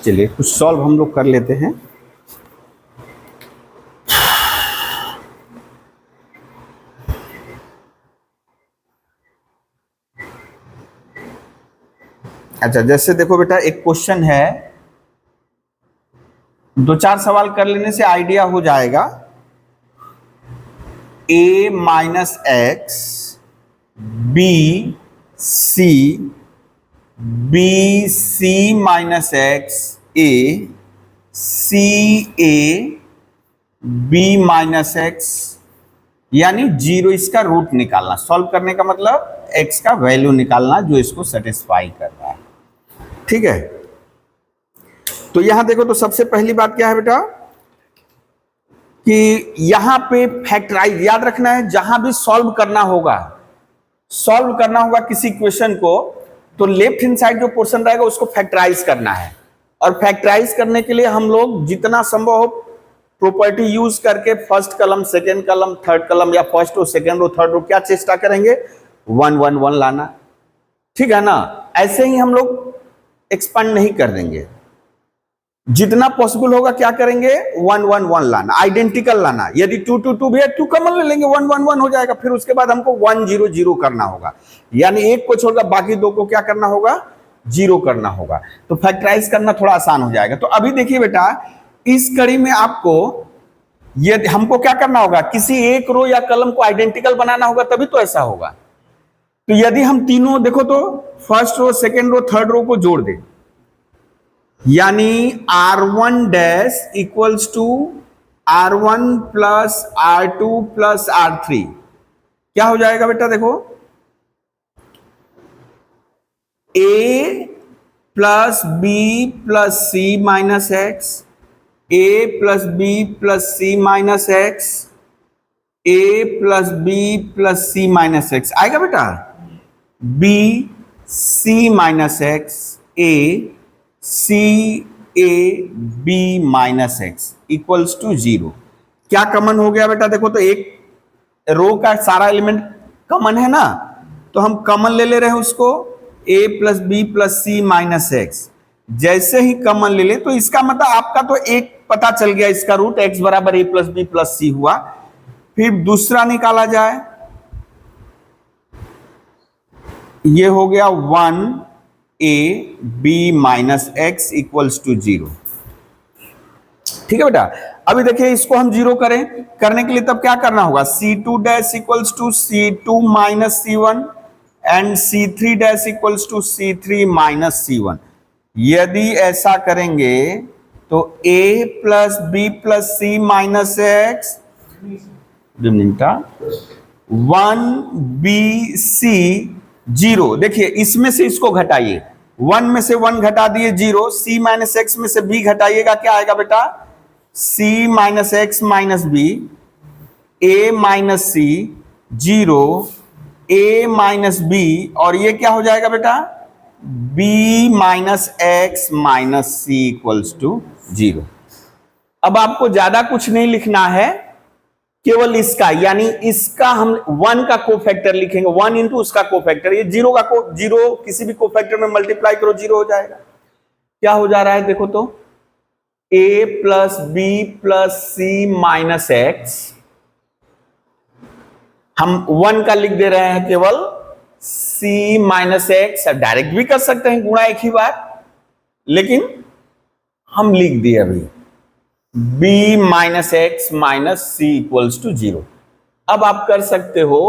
चलिए कुछ सॉल्व हम लोग कर लेते हैं। अच्छा, जैसे देखो बेटा, एक क्वेश्चन है, दो चार सवाल कर लेने से आइडिया हो जाएगा। a minus x b C b C minus x a C a B minus x, यानी जीरो इसका रूट निकालना। सॉल्व करने का मतलब एक्स का वैल्यू निकालना जो इसको सेटिस्फाई कर रहा है। ठीक है, तो यहां देखो, तो सबसे पहली बात क्या है बेटा कि यहां पे फैक्टराइज याद रखना है। जहां भी सॉल्व करना होगा किसी क्वेश्चन को, तो लेफ्ट हैंड साइड जो पोर्शन रहेगा उसको फैक्टराइज करना है। और फैक्टराइज करने के लिए हम लोग जितना संभव हो प्रॉपर्टी यूज करके first column, second column, third column, या first row, second row, third row, क्या चेष्टा करेंगे, 1 1 1 लाना। ठीक है ना, ऐसे ही हम लोग एक्सपांड नहीं कर देंगे। जितना पॉसिबल होगा क्या करेंगे, 1 1 1 लाना, आइडेंटिकल लाना। यदि 2 2 2 भी है, 2 कॉमन ले लेंगे, 1 1 1 हो जाएगा। फिर उसके बाद हमको 1 0 0 करना होगा, यानी एक को छोड़कर बाकी दो को क्या करना होगा, जीरो करना होगा। तो फैक्टराइज करना थोड़ा आसान हो जाएगा। तो अभी देखिए बेटा, इस कड़ी में आपको ये हमको क्या करना होगा, किसी एक रो या कलम को आइडेंटिकल बनाना होगा, तभी तो ऐसा होगा। तो यदि हम तीनों देखो तो first row, second row, third row को जोड़ दें, यानी R1 dash equals to R1 plus R2 plus R3, क्या हो जाएगा बेटा, देखो A plus B plus C minus x, A plus B plus C minus x, A plus B plus C minus x आएगा बेटा। B C minus x, A C A B minus x equals to 0। क्या common हो गया बेटा, देखो तो एक रो का सारा एलिमेंट कॉमन है ना, तो हम कॉमन ले रहे हैं उसको, A plus B plus c minus x. जैसे ही कॉमन ले ले तो इसका मतलब आपका तो एक पता चल गया, इसका रूट x बराबर a प्लस बी प्लस सी हुआ। फिर दूसरा निकाला जाए, ये हो गया 1a b minus x equals to 0। ठीक है बेटा, अभी देखिए इसको हम जीरो करने के लिए तब क्या करना होगा, C2 dash equals to C2 minus C1 and C3 dash equals to C3 minus C1। यदि ऐसा करेंगे तो a plus B plus c minus x 1 b c 0। देखिए इसमें से इसको घटाइए, 1 में से 1 घटा दिए 0, c माइनस एक्स में से b घटाइएगा, क्या आएगा बेटा, c minus x minus b, a minus c 0, a minus b, और ये क्या हो जाएगा बेटा, b minus x minus c equals to 0। अब आपको ज्यादा कुछ नहीं लिखना है, केवल इसका, यानी इसका हम 1 का कोफैक्टर लिखेंगे, 1 इंटू उसका कोफैक्टर। ये 0 का जीरो किसी भी कोफैक्टर में मल्टीप्लाई करो 0 हो जाएगा। क्या हो जा रहा है देखो तो, a plus B plus c minus x, हम 1 का लिख दे रहे हैं केवल, c माइनस एक्स, डायरेक्ट भी कर सकते हैं गुणा एक ही बार, लेकिन हम लिख दिए अभी b minus x minus c equals to 0। अब आप कर सकते हो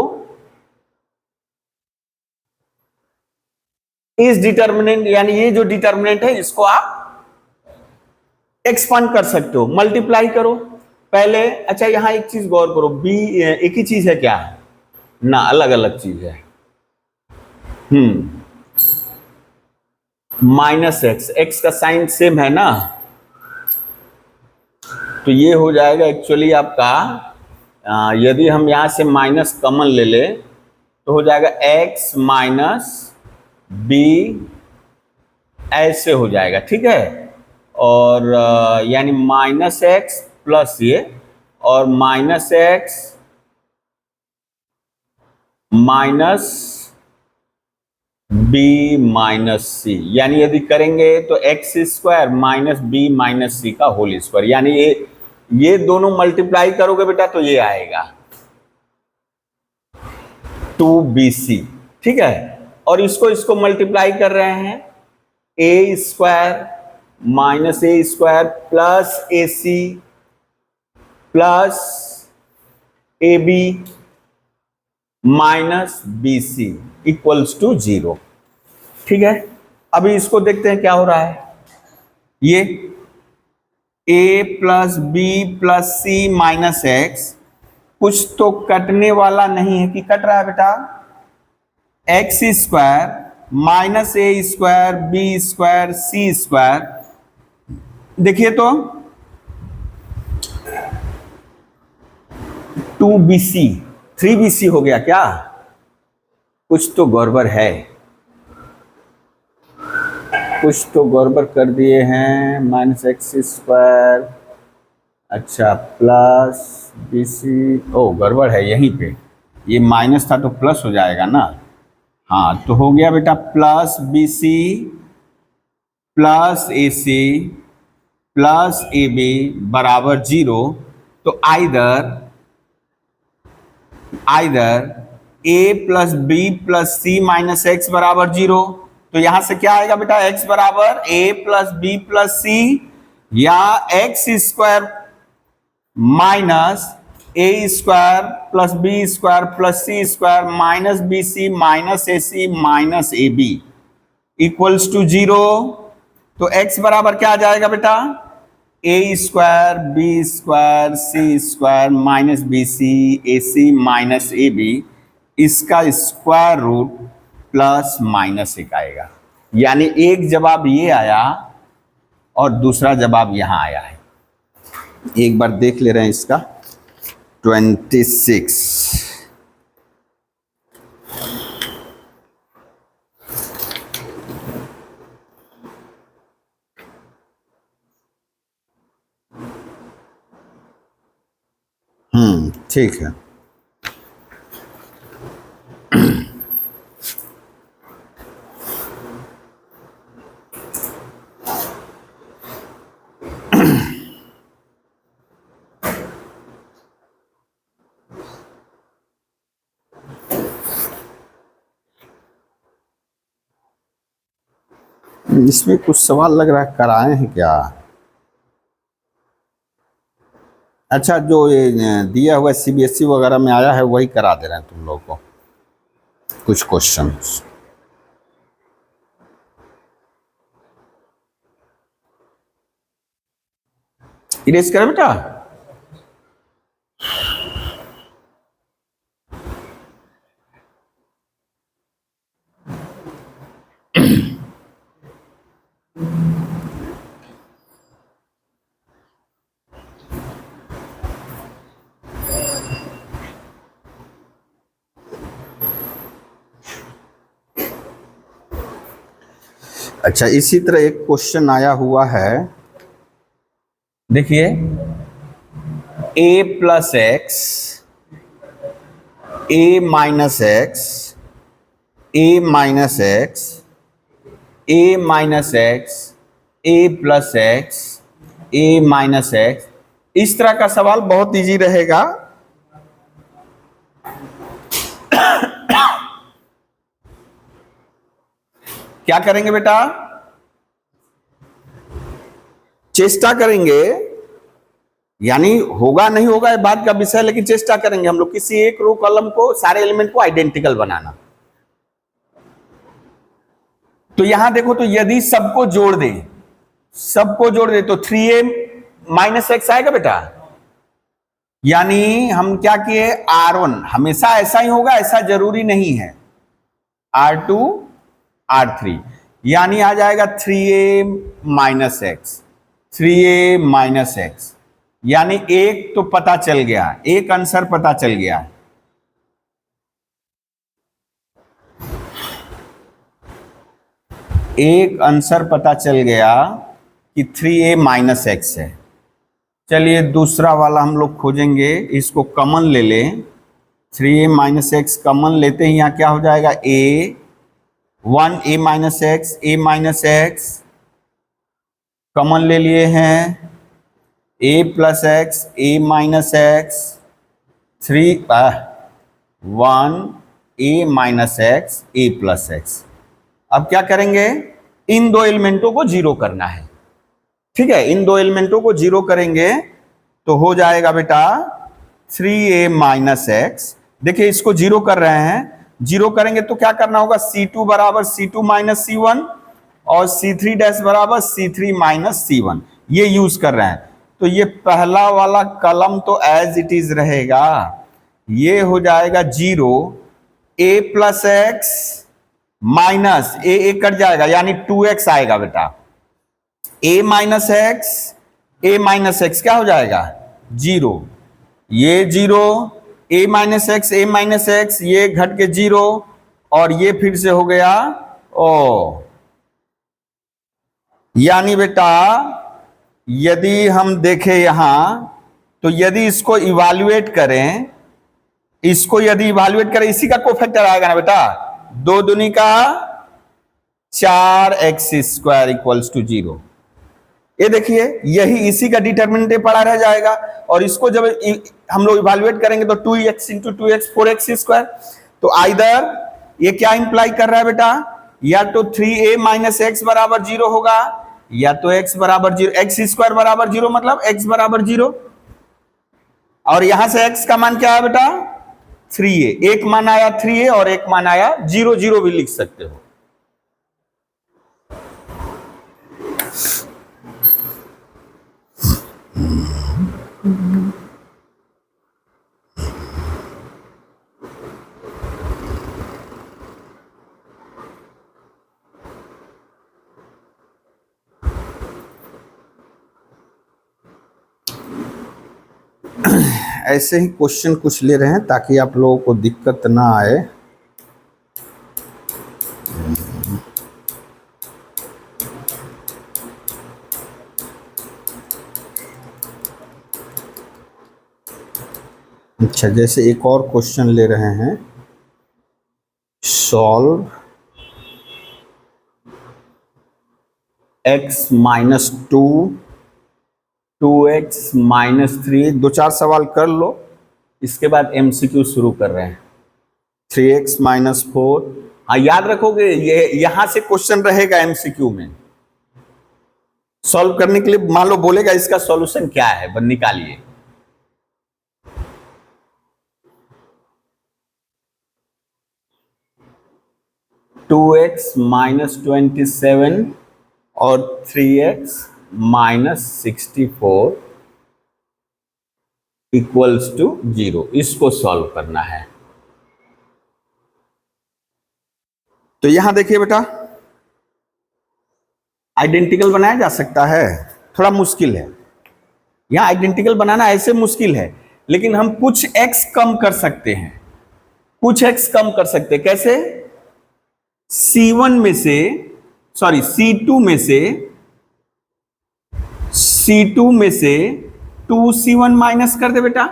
इस डिटर्मिनेंट, यानी ये जो डिटर्मिनेंट है इसको आप एक्सपांड कर सकते हो, मल्टीप्लाई करो पहले। अच्छा यहां एक चीज गौर करो, b एक ही चीज है क्या ना, अलग अलग चीज है। माइनस एक्स, एक्स का साइन सेम है ना, तो ये हो जाएगा एक्चुअली आपका, यदि हम यहां से माइनस कॉमन ले ले तो हो जाएगा x माइनस बी, ऐसे हो जाएगा। ठीक है, और यानी माइनस एक्स प्लस ये, और minus x minus B minus C, यानी यदि करेंगे तो X square minus B minus C का होल स्क्वायर, यानी ये दोनों मल्टीप्लाई करोगे बेटा तो ये आएगा 2bc। ठीक है, और इसको मल्टीप्लाई कर रहे हैं A square minus A square plus A C plus A B minus B C equals to 0। ठीक है, अभी इसको देखते हैं क्या हो रहा है। ये a plus B plus c minus x, कुछ तो कटने वाला नहीं है कि कट रहा है बेटा, x square minus A square B square C square. देखिए तो 2bc 3bc हो गया क्या? कुछ तो गड़बड़ है, कुछ तो गड़बड़ कर दिए हैं। माइनस एक्स स्क्वायर, अच्छा प्लस बी सी, ओ गड़बड़ है यहीं पे, ये माइनस था तो प्लस हो जाएगा ना। हाँ, तो हो गया बेटा प्लस बी सी प्लस ए सी प्लस ए बी बराबर 0। तो either a plus B plus c minus x बराबर 0। तो यहां से क्या आएगा बेटा, x बराबर a plus B plus C, या X square minus A square plus B square plus C square minus B C minus A C minus A B equals to 0। तो x बराबर क्या आ जाएगा बेटा, A square B square C square minus B C A C minus A B, इसका square root plus minus 1 आएगा। यानी एक जवाब ये आया और दूसरा जवाब यहां आया है। एक बार देख ले रहे हैं इसका 26। ठीक है, इसमें कुछ सवाल लग रहा है कराए हैं क्या? अच्छा, जो ये दिया हुआ सीबीएसई वगैरह में आया है वही करा दे रहे हैं तुम लोग को कुछ क्वेश्चंस। इरेज करें बेटा। अच्छा, इसी तरह एक क्वेश्चन आया हुआ है, देखिए a plus x A minus x A minus x A minus x A plus x A minus x, इस तरह का सवाल बहुत इजी रहेगा। क्या करेंगे बेटा, चेष्टा करेंगे, यानी होगा नहीं होगा ये बात का विषय, लेकिन चेष्टा करेंगे हम लोग किसी एक रो कॉलम को सारे एलिमेंट को आइडेंटिकल बनाना। तो यहां देखो, तो यदि सबको जोड़ दे तो 3a माइनस एक्स आएगा बेटा। यानी हम क्या किए, R1 हमेशा ऐसा ही होगा ऐसा जरूरी नहीं है, R2 R3, यानी आ जाएगा 3a minus x 3a minus x, यानी एक तो पता चल गया, एक आंसर पता चल गया। एक आंसर पता चल गया कि 3a माइनस एक्स है। चलिए दूसरा वाला हम लोग खोजेंगे, इसको कॉमन ले लें, 3a माइनस एक्स कॉमन लेते ही यहाँ क्या हो जाएगा, a 1 a minus x common ले लिए हैं, a plus x A minus x 1 a minus x A plus x. अब क्या करेंगे, इन दो एलिमेंटों को जीरो करना है। ठीक है, इन दो एलिमेंटों को जीरो करेंगे तो हो जाएगा बेटा 3a माइनस एक्स। देखिए इसको जीरो कर रहे हैं, जीरो करेंगे तो क्या करना होगा, C2 बराबर C2 माइनस C1 और C3 डैश बराबर C3 माइनस C1, ये यूज कर रहे हैं। तो ये पहला वाला कलम तो एज इट इज रहेगा, ये हो जाएगा 0 a plus x minus A cut जाएगा यानी 2x आएगा बेटा, a माइनस एक्स क्या हो जाएगा 0, ये 0 a माइनस एक्स ये घट के 0 और ये फिर से हो गया ओ। यानी बेटा यदि हम देखें यहां तो यदि इसको इवैल्यूएट करें, इसी का कोफैक्टर आएगा ना बेटा, 2 दूनी का 4x स्क्वायर इक्वल्स टू 0। ये देखिए यही इसी का डिटर्मिनेंट पड़ा रह जाएगा और इसको जब हम लोग इवैल्यूएट करेंगे तो 2x into 2x 4x square. तो आइदर ये क्या इंप्लाई कर रहा है बेटा, या तो 3a माइनस एक्स बराबर 0 होगा या तो x बराबर 0, x स्क्वायर बराबर 0 मतलब x बराबर 0। और यहां से x का मान क्या है बेटा 3a, एक मान आया 3a और एक मान आया 0, 0 भी लिख सकते हो। ऐसे ही क्वेश्चन कुछ ले रहे हैं ताकि आप लोगों को दिक्कत ना आए। अच्छा, जैसे एक और क्वेश्चन ले रहे हैं, solve x minus 2x minus 3, 2-4 सवाल कर लो, इसके बाद MCQ शुरू कर रहे हैं। 3x माइनस 4, हाँ याद रखोगे, ये यहां से क्वेश्चन रहेगा MCQ में। सॉल्व करने के लिए मान लो बोलेगा इसका सॉल्यूशन क्या है, बस निकालिए। टू एक्स माइनस 27 और 3x माइनस 64 इक्वल्स टू 0, इसको सॉल्व करना है। तो यहां देखिए बेटा, आइडेंटिकल बनाया जा सकता है, थोड़ा मुश्किल है। यहां आइडेंटिकल बनाना ऐसे मुश्किल है, लेकिन हम कुछ x कम कर सकते हैं, कैसे, C2 में से 2C1 माइनस कर दे बेटा,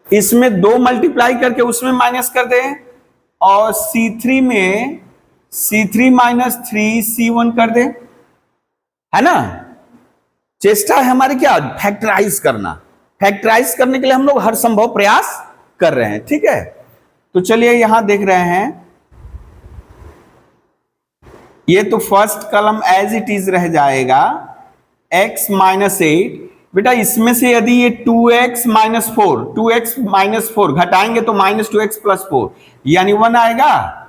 इसमें 2 मल्टीप्लाई करके उसमें माइनस कर दे, और C3 में C3 माइनस 3C1 कर दे, है ना। चेष्टा है हमारी क्या, फैक्टराइज करना। फैक्टराइज करने के लिए हम लोग हर संभव प्रयास कर रहे हैं, ठीक है। तो चलिए यहां देख रहे हैं, ये तो first column as it is रह जाएगा, x माइनस 8 बेटा। इसमें से यदि ये 2x माइनस 4 घटाएंगे तो माइनस 2x प्लस 4 यानी 1 आएगा।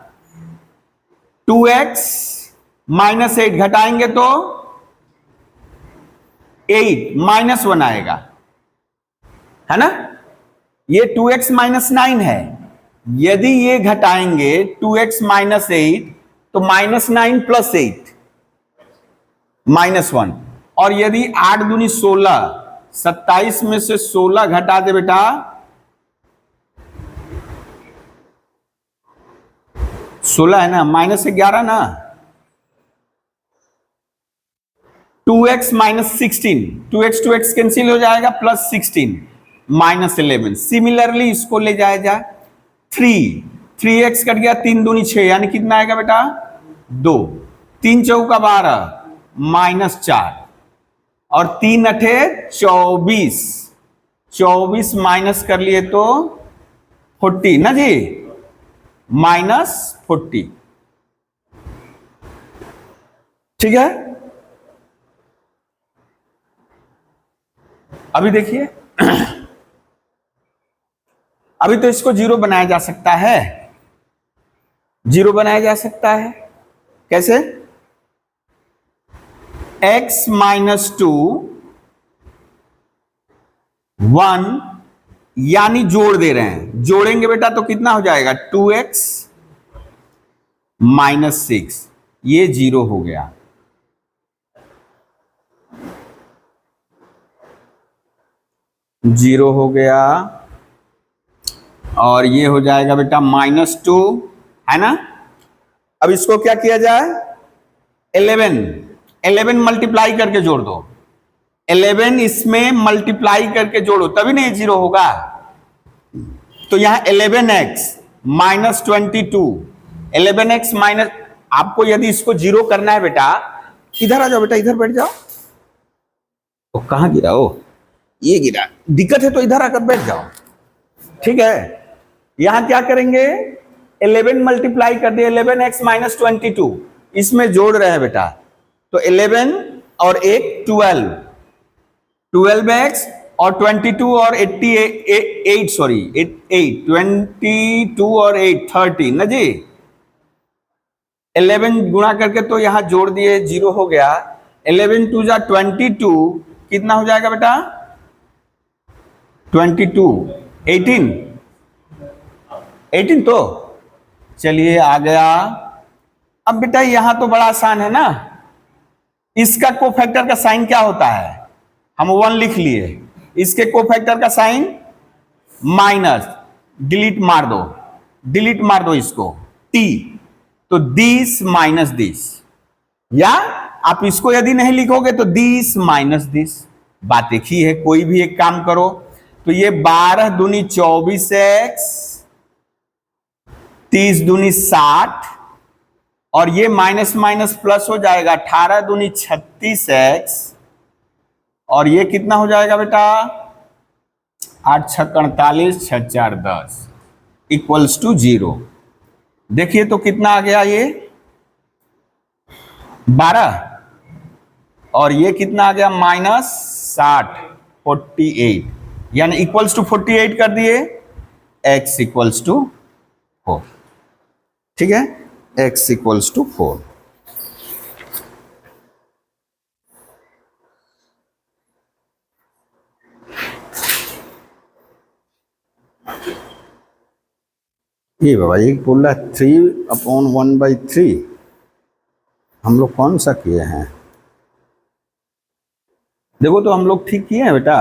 2x माइनस 8 घटाएंगे तो 8 माइनस 1 आएगा, है ना। ये 2x माइनस 9 है, यदि ये घटाएंगे 2x माइनस 8 तो माइनस 9 प्लस 8 माइनस 1। और यदि 8 दूनी 16, 27 में से 16 घटा दे बेटा, 16 है ना, माइनस 11 ना, 2x माइनस 16, 2x कैंसिल हो जाएगा, प्लस 16 माइनस 11। सिमिलरली इसको ले जाया जाए 3 3x कट गया, 3 दूनी 6, यानी कितना आएगा बेटा 2, 3 चौका 12 -4 और 3 अठे 24, 24 माइनस कर लिए तो 40 ना जी, -40। ठीक है, अभी देखिए अभी तो इसको 0 बनाया जा सकता है, 0 बनाया जा सकता है। कैसे? x -2 1, यानी जोड़ दे रहे हैं, जोड़ेंगे बेटा तो कितना हो जाएगा 2x -6, ये 0 हो गया। जीरो हो गया और ये हो जाएगा बेटा -2, है ना। अब इसको क्या किया जाए, 11 मल्टीप्लाई करके जोड़ दो, 11 इसमें मल्टीप्लाई करके जोड़ो तभी नहीं 0 होगा। तो यहां 11x -22, 11x माइनस, आपको यदि इसको 0 करना है बेटा, इधर आ जाओ बेटा, इधर बैठ जाओ। तो कहां गिरा हो, ये गिरा, दिक्कत है तो इधर आकर बैठ जाओ। ठीक है, यहां क्या करेंगे, 11 मल्टीप्लाई कर दिए, 11x -22, इसमें जोड़ रहे हैं बेटा, तो 11 और 1 12, 12x और 22 और 88 सॉरी 8 22 और 8 30 ना जी, 11 गुणा करके तो यहां जोड़ दिए, 0 हो गया। 11 2 जा 22, कितना हो जाएगा बेटा 22, 18 तो चलिए आ गया। अब बेटा यहां तो बड़ा आसान है ना, इसका कोफैक्टर का साइन क्या होता है, हम 1 लिख लिए, इसके कोफैक्टर का साइन माइनस, डिलीट मार दो इसको, t, तो दिस माइनस दिस, या आप इसको यदि नहीं लिखोगे तो दिस माइनस दिस, बात एक ही है। कोई भी एक काम करो, तो ये 12 दूनी 24x, 30 दूनी 60 और ये माइनस माइनस प्लस हो जाएगा, 18 दूनी 36x और ये कितना हो जाएगा बेटा 8 6 48 6 4 10 इक्वल्स टू 0। देखिए तो कितना आ गया, ये 12 और ये कितना आ गया -60 48, यानी इक्वल्स टू 48 कर दिए, x इक्वल्स टू 4। ठीक है, x इक्वल्स टू 4। ये बाबा ये बोल रहा है 3/1/3, हम लोग कौन सा किए हैं, देखो तो हम लोग ठीक किए हैं बेटा।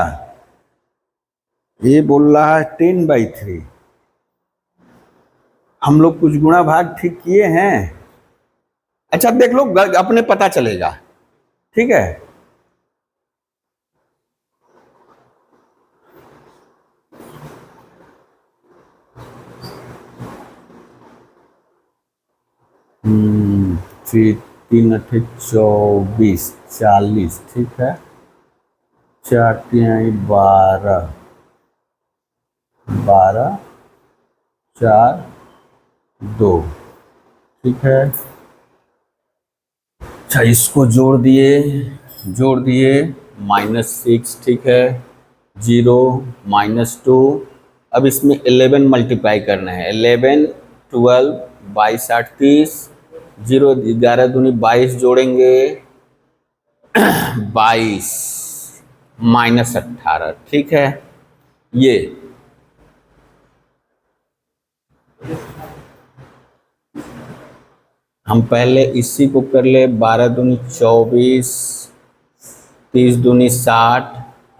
ये बोल रहा है 10/3, हम लोग कुछ गुणा भाग ठीक किए हैं। अच्छा देख लो, अपने पता चलेगा। ठीक है, फिर 3 8 24 40, ठीक है, 4 3 12 12 4 2, ठीक है। अच्छा इसको जोड़ दिए -6, ठीक है, 0 -2। अब इसमें 11 मल्टीप्लाई करना है, 11 12 22 8 30, 0 11 दूनी 22 जोड़ेंगे 22 -18, ठीक है। ये हम पहले इसी को कर ले, 12 दूनी 24, 30 दूनी 60,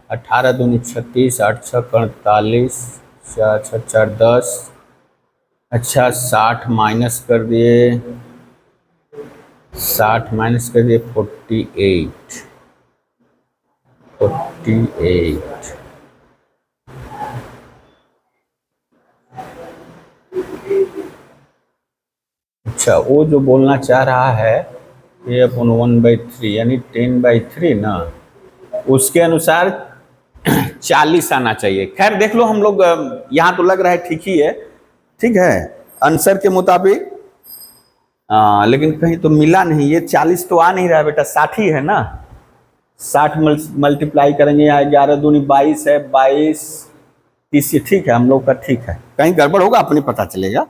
18 दूनी 36, 8 6 48, 4 6 4 10। अच्छा 60 माइनस कर दिए, 60 माइनस कर दिए 48, 48। अच्छा, वो जो बोलना चाह रहा है ए अपन 1/3 यानी 10/3 ना, उसके अनुसार 40 आना चाहिए। खैर देख लो, हम लोग यहाँ तो लग रहा है ठीक ही है, ठीक है आंसर के मुताबिक। लेकिन कहीं तो मिला नहीं, ये 40 तो आ नहीं रहा है बेटा, 60 ही है ना। 60 मल्टीप्लाई करेंगे, यहाँ 11 दूनी 22 है, 22 30, ठीक है हम लोग का ठीक है। कहीं गड़बड़ होगा अपने पता चलेगा।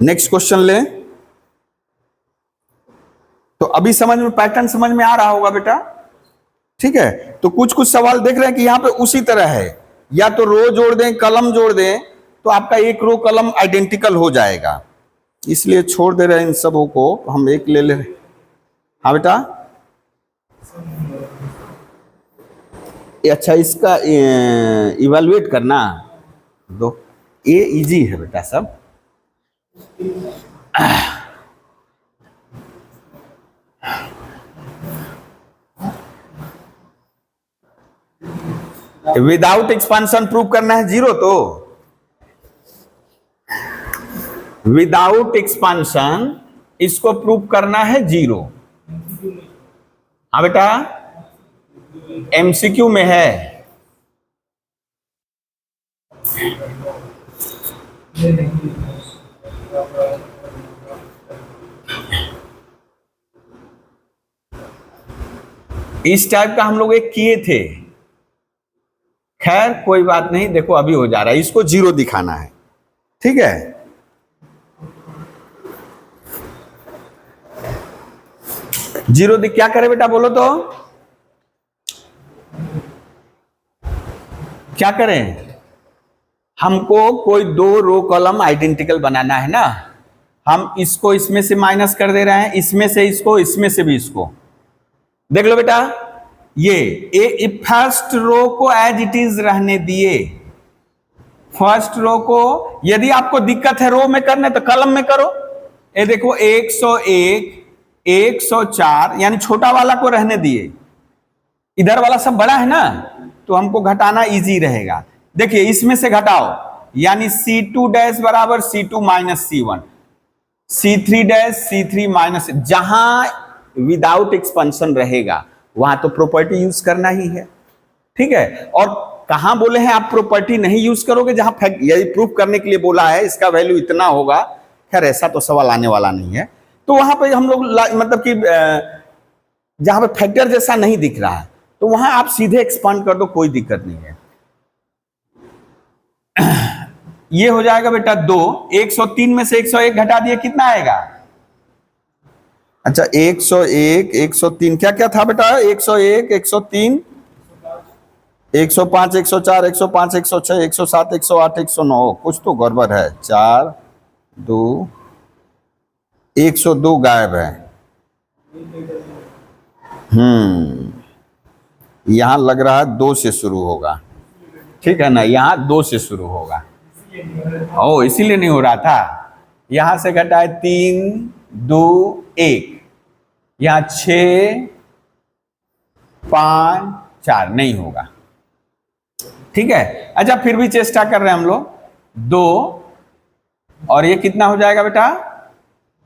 नेक्स्ट क्वेश्चन ले। तो अभी समझ में, पैटर्न समझ में आ रहा होगा बेटा, ठीक है। तो कुछ कुछ सवाल देख रहे हैं कि यहां पे उसी तरह है, या तो रो जोड़ दें कलम जोड़ दें, तो आपका एक रो कलम आइडेंटिकल हो जाएगा, इसलिए छोड़ दे रहे हैं इन सबों को। हम एक ले ले। हाँ बेटा, अच्छा इसका इवैल्यूएट करना दो, ये इजी है बेटा सब। विदाउट एक्सपांशन प्रूव करना है जीरो, तो विदाउट एक्सपांशन इसको प्रूव करना है जीरो। हाँ बेटा, एमसीक्यू में है। इस टाइप का हम लोग एक किए थे, खैर कोई बात नहीं, देखो अभी हो जा रहा है, इसको जीरो दिखाना है, ठीक है। जीरो क्या करे बेटा, बोलो तो क्या करें। हमको कोई दो रो कॉलम आइडेंटिकल बनाना है ना, हम इसको इसमें से माइनस कर दे रहे हैं, इसमें से इसको, इसमें से भी इसको। देख लो बेटा, ये फर्स्ट रो को एज इट इज रहने दिए, फर्स्ट रो को। यदि आपको दिक्कत है रो में करने तो कलम में करो। ये देखो 101, 104, यानी छोटा वाला को रहने दिए, इधर वाला सब बड़ा है ना, तो हमको घटाना इजी रहेगा। देखिए इसमें से घटाओ, यानी C2 डैश बराबर C2 minus C1, C3 dash C3 minus. जहां विदाउट एक्सपेंशन रहेगा वहां तो प्रॉपर्टी यूज करना ही है, ठीक है। और कहां बोले हैं आप प्रॉपर्टी नहीं यूज करोगे, जहां फैक्ट यदि प्रूफ करने के लिए बोला है इसका वैल्यू इतना होगा, खैर ऐसा तो सवाल आने वाला नहीं है, तो वहां पे हम लोग मतलब कि जहां पे फैक्टर जैसा नहीं दिख रहा है तो वहां आप सीधे एक्सपांड कर दो, कोई दिक्कत नहीं है। ये हो जाएगा बेटा 2, 103 में से 101 घटा दिए, कितना आएगा। अच्छा 101, 103 क्या क्या था बेटा, 101, 103, 105, 104, 105, 106, 107, 108, 109, कुछ तो गड़बड़ है। 4 2, 102 गायब है। यहां लग रहा है 2 से शुरू होगा, ठीक है ना, यहां 2 से शुरू होगा। ओ इसीलिए नहीं हो रहा था, यहां से घटा है 3 2 1, यहां 6 5 4, नहीं होगा, ठीक है। अच्छा फिर भी चेष्टा कर रहे हैं हम लोग। 2 और ये कितना हो जाएगा बेटा,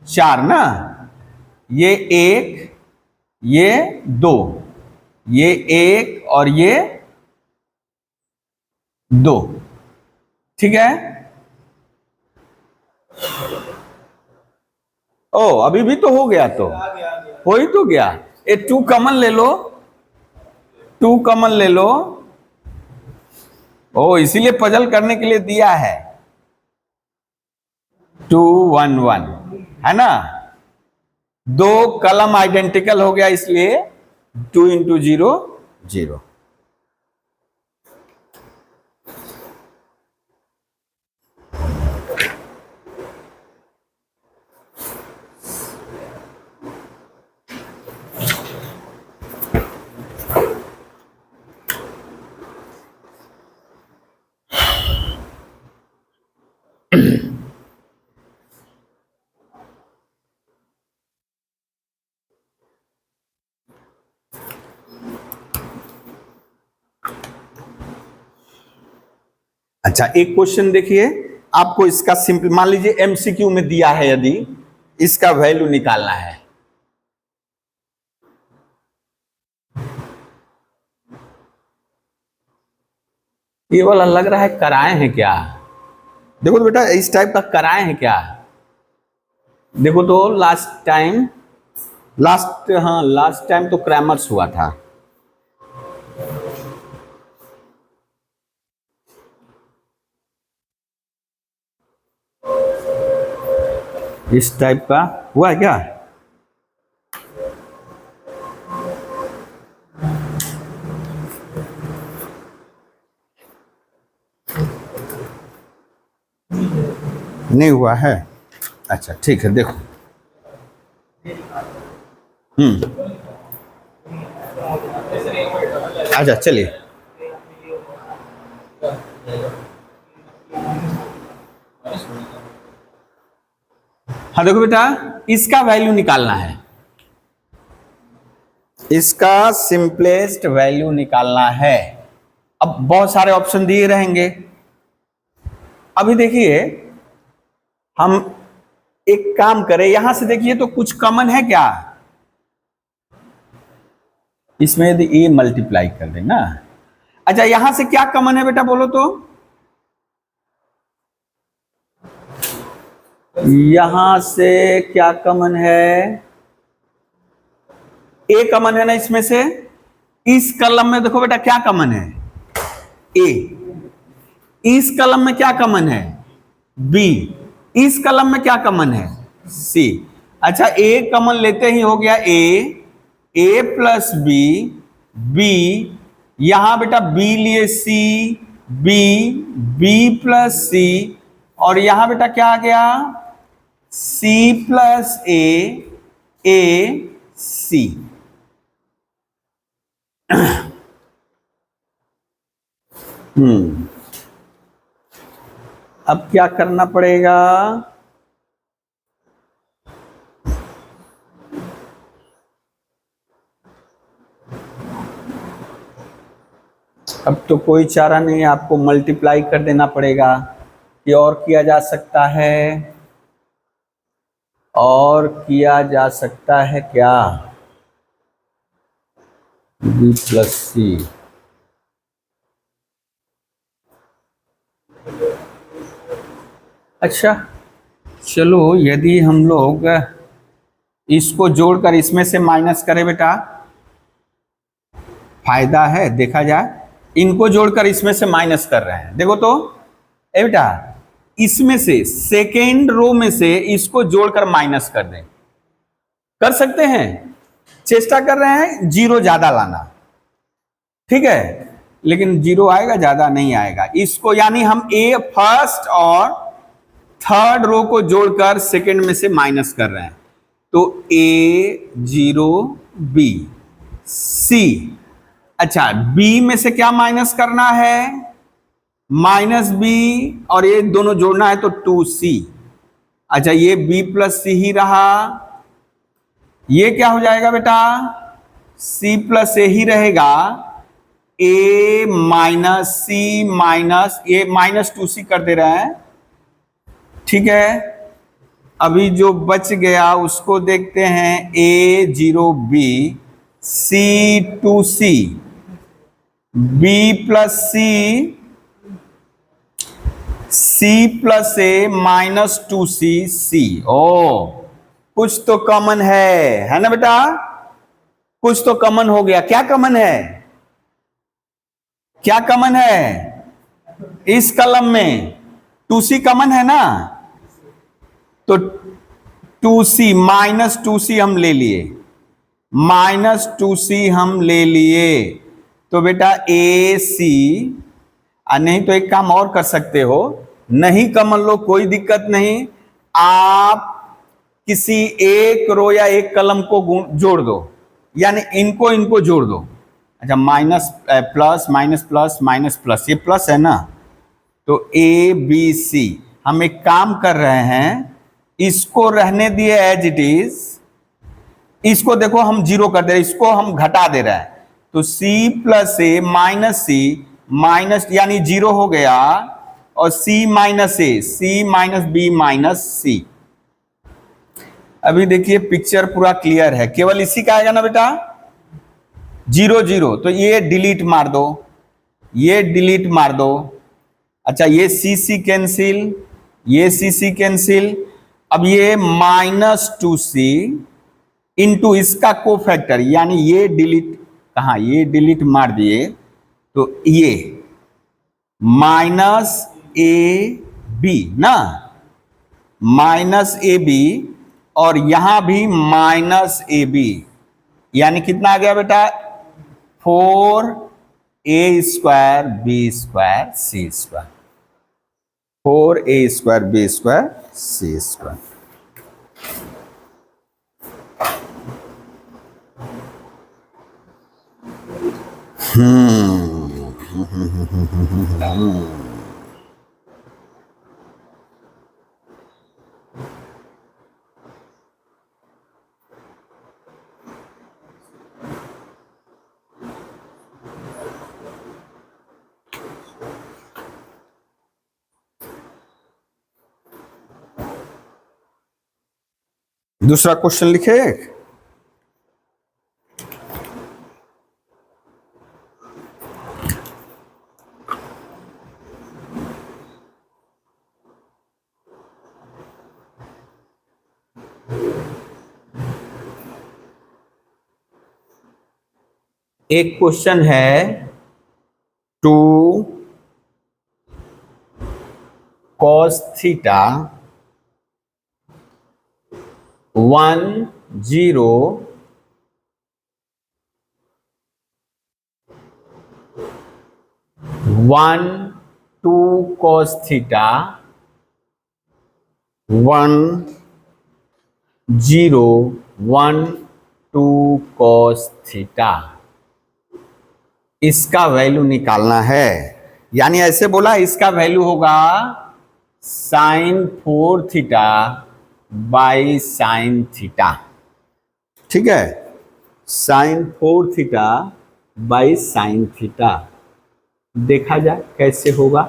4 ना, ये 1, ये 2, ये 1 और ये 2, ठीक है। ओ अभी भी तो हो गया, तो हो ही तो गया। ये 2 कॉमन ले लो, 2 कॉमन ले लो। ओ इसीलिए पजल करने के लिए दिया है 2 1 1, है ना। 2 कलम आइडेंटिकल हो गया, इसलिए 2 इंटू 0 0। अच्छा एक क्वेश्चन देखिए, आपको इसका सिंपल मान लीजिए एमसीक्यू में दिया है, यदि इसका वैल्यू निकालना है, ये वाला लग रहा है कराए हैं क्या? देखो तो बेटा इस टाइप का कराए हैं क्या? देखो तो लास्ट टाइम तो क्रैमर्स हुआ था। इस टाइप का हुआ है क्या? नहीं हुआ है? अच्छा ठीक है, देखो अच्छा चलिए, हाँ देखो बेटा इसका वैल्यू निकालना है, इसका सिंपलेस्ट वैल्यू निकालना है। अब बहुत सारे ऑप्शन दिए रहेंगे। अभी देखिए हम एक काम करें, यहां से देखिए तो कुछ कॉमन है क्या? इसमें यदि ए मल्टीप्लाई कर दें ना, अच्छा यहां से क्या कॉमन है बेटा बोलो तो? यहां से क्या कॉमन है? ए कॉमन है ना इसमें से। इस कलम में देखो बेटा क्या कॉमन है? ए। इस कलम में क्या कॉमन है? बी। इस कलम में क्या कॉमन है? सी। अच्छा ए कॉमन लेते ही हो गया ए प्लस बी, बी, यहां बेटा बी लिए सी, बी प्लस सी, और यहां बेटा क्या आ गया? सी प्लस ए सी। अब क्या करना पड़ेगा? अब तो कोई चारा नहीं, आपको मल्टीप्लाई कर देना पड़ेगा। ये और किया जा सकता है, और किया जा सकता है क्या? बी प्लस सी, अच्छा चलो यदि हम लोग इसको जोड़कर इसमें से माइनस करें बेटा, फायदा है देखा जाए। इनको जोड़कर इसमें से माइनस कर रहे हैं, देखो तो ए बेटा इसमें से सेकेंड रो में से इसको जोड़कर माइनस कर दें, कर सकते हैं। चेष्टा कर रहे हैं जीरो ज्यादा लाना, ठीक है, लेकिन जीरो आएगा ज्यादा नहीं आएगा। इसको यानी हम ए फर्स्ट और थर्ड रो को जोड़कर सेकेंड में से माइनस कर रहे हैं, तो ए जीरो बी सी। अच्छा बी में से क्या माइनस करना है? माइनस बी, और ये दोनों जोड़ना है तो 2c। अच्छा ये b प्लस सी ही रहा, ये क्या हो जाएगा बेटा? c प्लस ए ही रहेगा, a minus c minus a minus 2c कर दे रहे हैं, ठीक है। अभी जो बच गया उसको देखते हैं, a zero b c 2c, b plus c plus a minus 2c c. ओ कुछ तो कॉमन है ना बेटा? कुछ तो कॉमन हो गया। क्या कॉमन है? क्या कॉमन है? इस कलम में 2c कॉमन है ना, तो 2c माइनस 2c हम ले लिए, माइनस 2c हम ले लिए, तो बेटा ए सी। नहीं तो एक काम और कर सकते हो, नहीं कॉमन लो कोई दिक्कत नहीं, आप किसी एक रो या एक कलम को जोड़ दो, यानी इनको जोड़ दो। अच्छा minus plus minus plus minus plus, ये प्लस है ना, तो ए बी सी। हम एक काम कर रहे हैं, इसको रहने दिए एज इट इज, इसको देखो हम जीरो कर दे रहे, इसको हम घटा दे रहे हैं, तो c plus a minus c minus यानी जीरो हो गया, और C minus A, C minus B minus C। अभी देखिए पिक्चर पूरा क्लियर है, केवल इसी का आएगा ना बेटा 0 0, तो ये डिलीट मार दो, ये डिलीट मार दो। अच्छा ये C कैंसिल, ये C कैंसिल। अब ये -2C इंटू इसका कोफैक्टर, यानी ये डिलीट, कहा ये डिलीट मार दिए, तो ये -AB ना, -AB, और यहां भी -AB, यानी कितना आ गया बेटा 4A² B² C², 4A² B² C²। दूसरा क्वेश्चन लिखे। एक क्वेश्चन है 2 cos theta 1 0 1 2 cos theta 1 0 1 2 cos theta, इसका वैल्यू निकालना है। यानी ऐसे बोला इसका वैल्यू होगा sin 4 theta by sin theta, ठीक है, sin 4 theta by sin theta. देखा जाए कैसे होगा।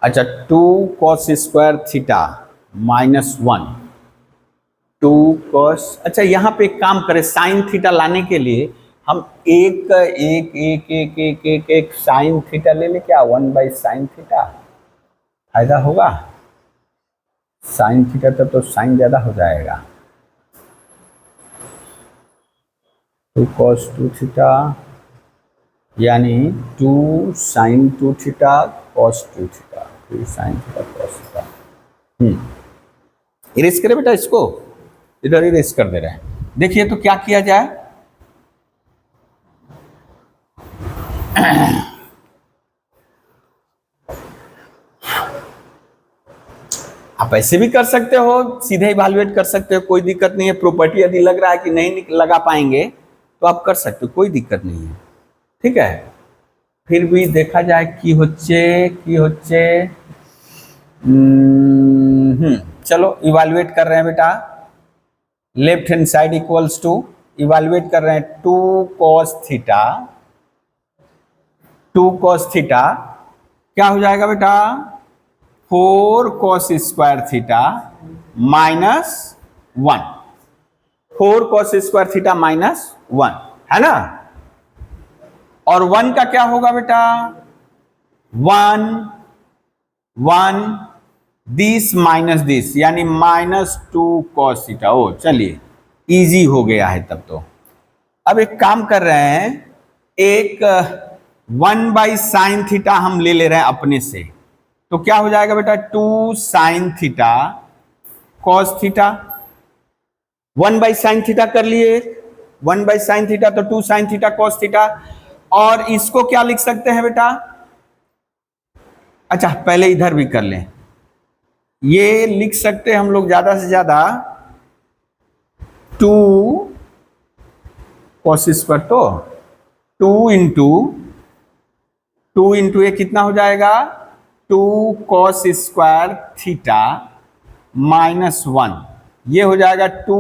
अच्छा 2 cos² थीटा -1 2 cos, अच्छा यहाँ पे एक काम करें, साइन थीटा लाने के लिए हम एक एक एक एक एक एक एक साइन थीटा ले ले, क्या 1/sin थीटा फायदा होगा। साइन थीटा तो साइन ज्यादा हो जाएगा। 2 cos 2 थीटा यानी 2 sin 2 theta cos 2 theta, 2 sin theta cos theta. Erase करें बेटा, इसको इधर इरेज कर दे रहे हैं। देखिए तो क्या किया जाए, आप ऐसे भी कर सकते हो, सीधे इवैल्यूएट कर सकते हो, कोई दिक्कत नहीं है। प्रॉपर्टी यदि लग रहा है कि नहीं लगा पाएंगे तो आप कर सकते हो, कोई दिक्कत नहीं है, ठीक है। फिर भी देखा जाए कि होच्छे चलो इवैल्यूएट कर रहे हैं बेटा। Left hand side equals to, evaluate कर रहे हैं 2 cos थीटा, 2 cos थीटा क्या हो जाएगा बेटा 4 cos² थीटा -1, 4 cos² थीटा -1 है ना। और 1 का क्या होगा बेटा 1 1 दिस माइनस दिस, यानी -2 cos थीटा। ओ चलिए इजी हो गया है तब तो। अब एक काम कर रहे हैं, एक 1/sin थीटा हम ले रहे हैं अपने से, तो क्या हो जाएगा बेटा 2 sin theta cos theta. 1/sin theta कर लिए, 1/sin थीटा तो 2 sin थीटा cos थीटा। और इसको क्या लिख सकते हैं बेटा, अच्छा पहले इधर भी कर लें, ये लिख सकते हैं हम लोग ज्यादा से ज्यादा 2 कॉस स्क्वायर, तो 2 इंटू ए कितना हो जाएगा, 2 कॉस स्क्वायर थीटा माइनस 1, ये हो जाएगा 2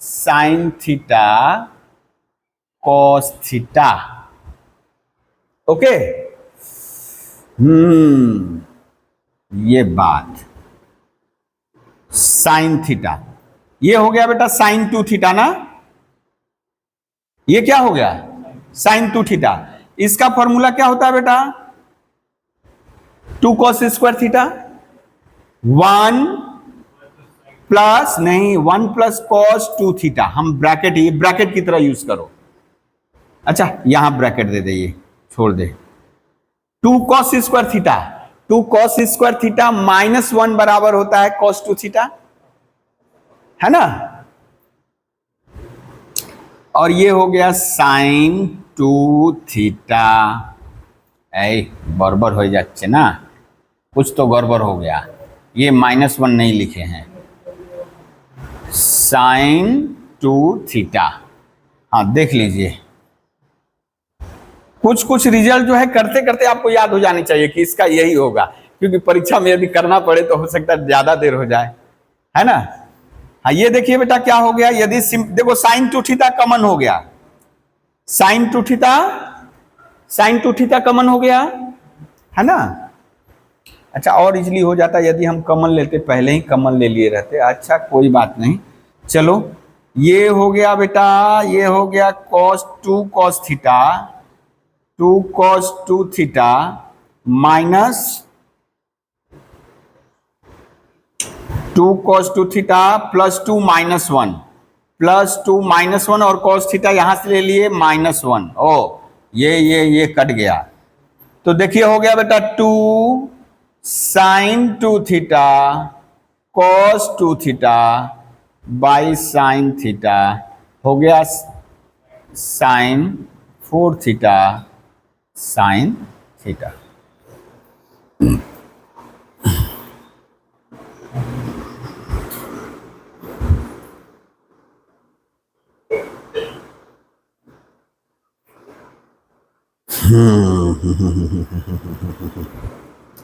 sine theta cos theta. Okay, ये बात साइन थीटा, ये हो गया बेटा साइन 2 थीटा ना, ये क्या हो गया साइन 2 थीटा। इसका फॉर्मूला क्या होता है बेटा, 2 कॉस स्क्वायर थीटा 1 प्लस नहीं 1 प्लस कॉस 2 थीटा। हम ब्रैकेट, ये ब्रैकेट की तरह यूज करो। अच्छा यहां ब्रैकेट दे दे, ये छोड़ दे। 2 cos square theta, 2 cos square theta minus 1 बराबर होता है कॉस 2 थीटा, है ना। और ये हो गया साइन 2 थीटा। गड़बड़ हो जाच्छे ना, कुछ तो गड़बड़ हो गया, ये -1 नहीं लिखे हैं, साइन 2 थीटा। हाँ देख लीजिए, कुछ रिजल्ट जो है करते करते आपको याद हो जानी चाहिए कि इसका यही होगा, क्योंकि परीक्षा में यदि करना पड़े तो हो सकता है ज्यादा देर हो जाए, है ना। हाँ ये देखिए बेटा क्या हो गया, यदि देखो साइन 2 थीटा कॉमन हो गया, साइन 2 थीटा कॉमन हो गया, है ना। अच्छा और इजली हो जाता यदि हम कॉमन लेते, पहले ही कॉमन ले लिए रहते। अच्छा कोई बात नहीं, चलो ये हो गया बेटा, ये हो गया cos 2 cos theta, 2 cos 2 theta minus 2 cos 2 theta plus 2 minus 1, plus 2 minus 1 और cos थीटा यहां से ले लिए -1। ओ ये कट गया, तो देखिए हो गया बेटा 2 sine 2 theta cos 2 theta by sine theta, हो गया साइन 4 थीटा साइन थीटा।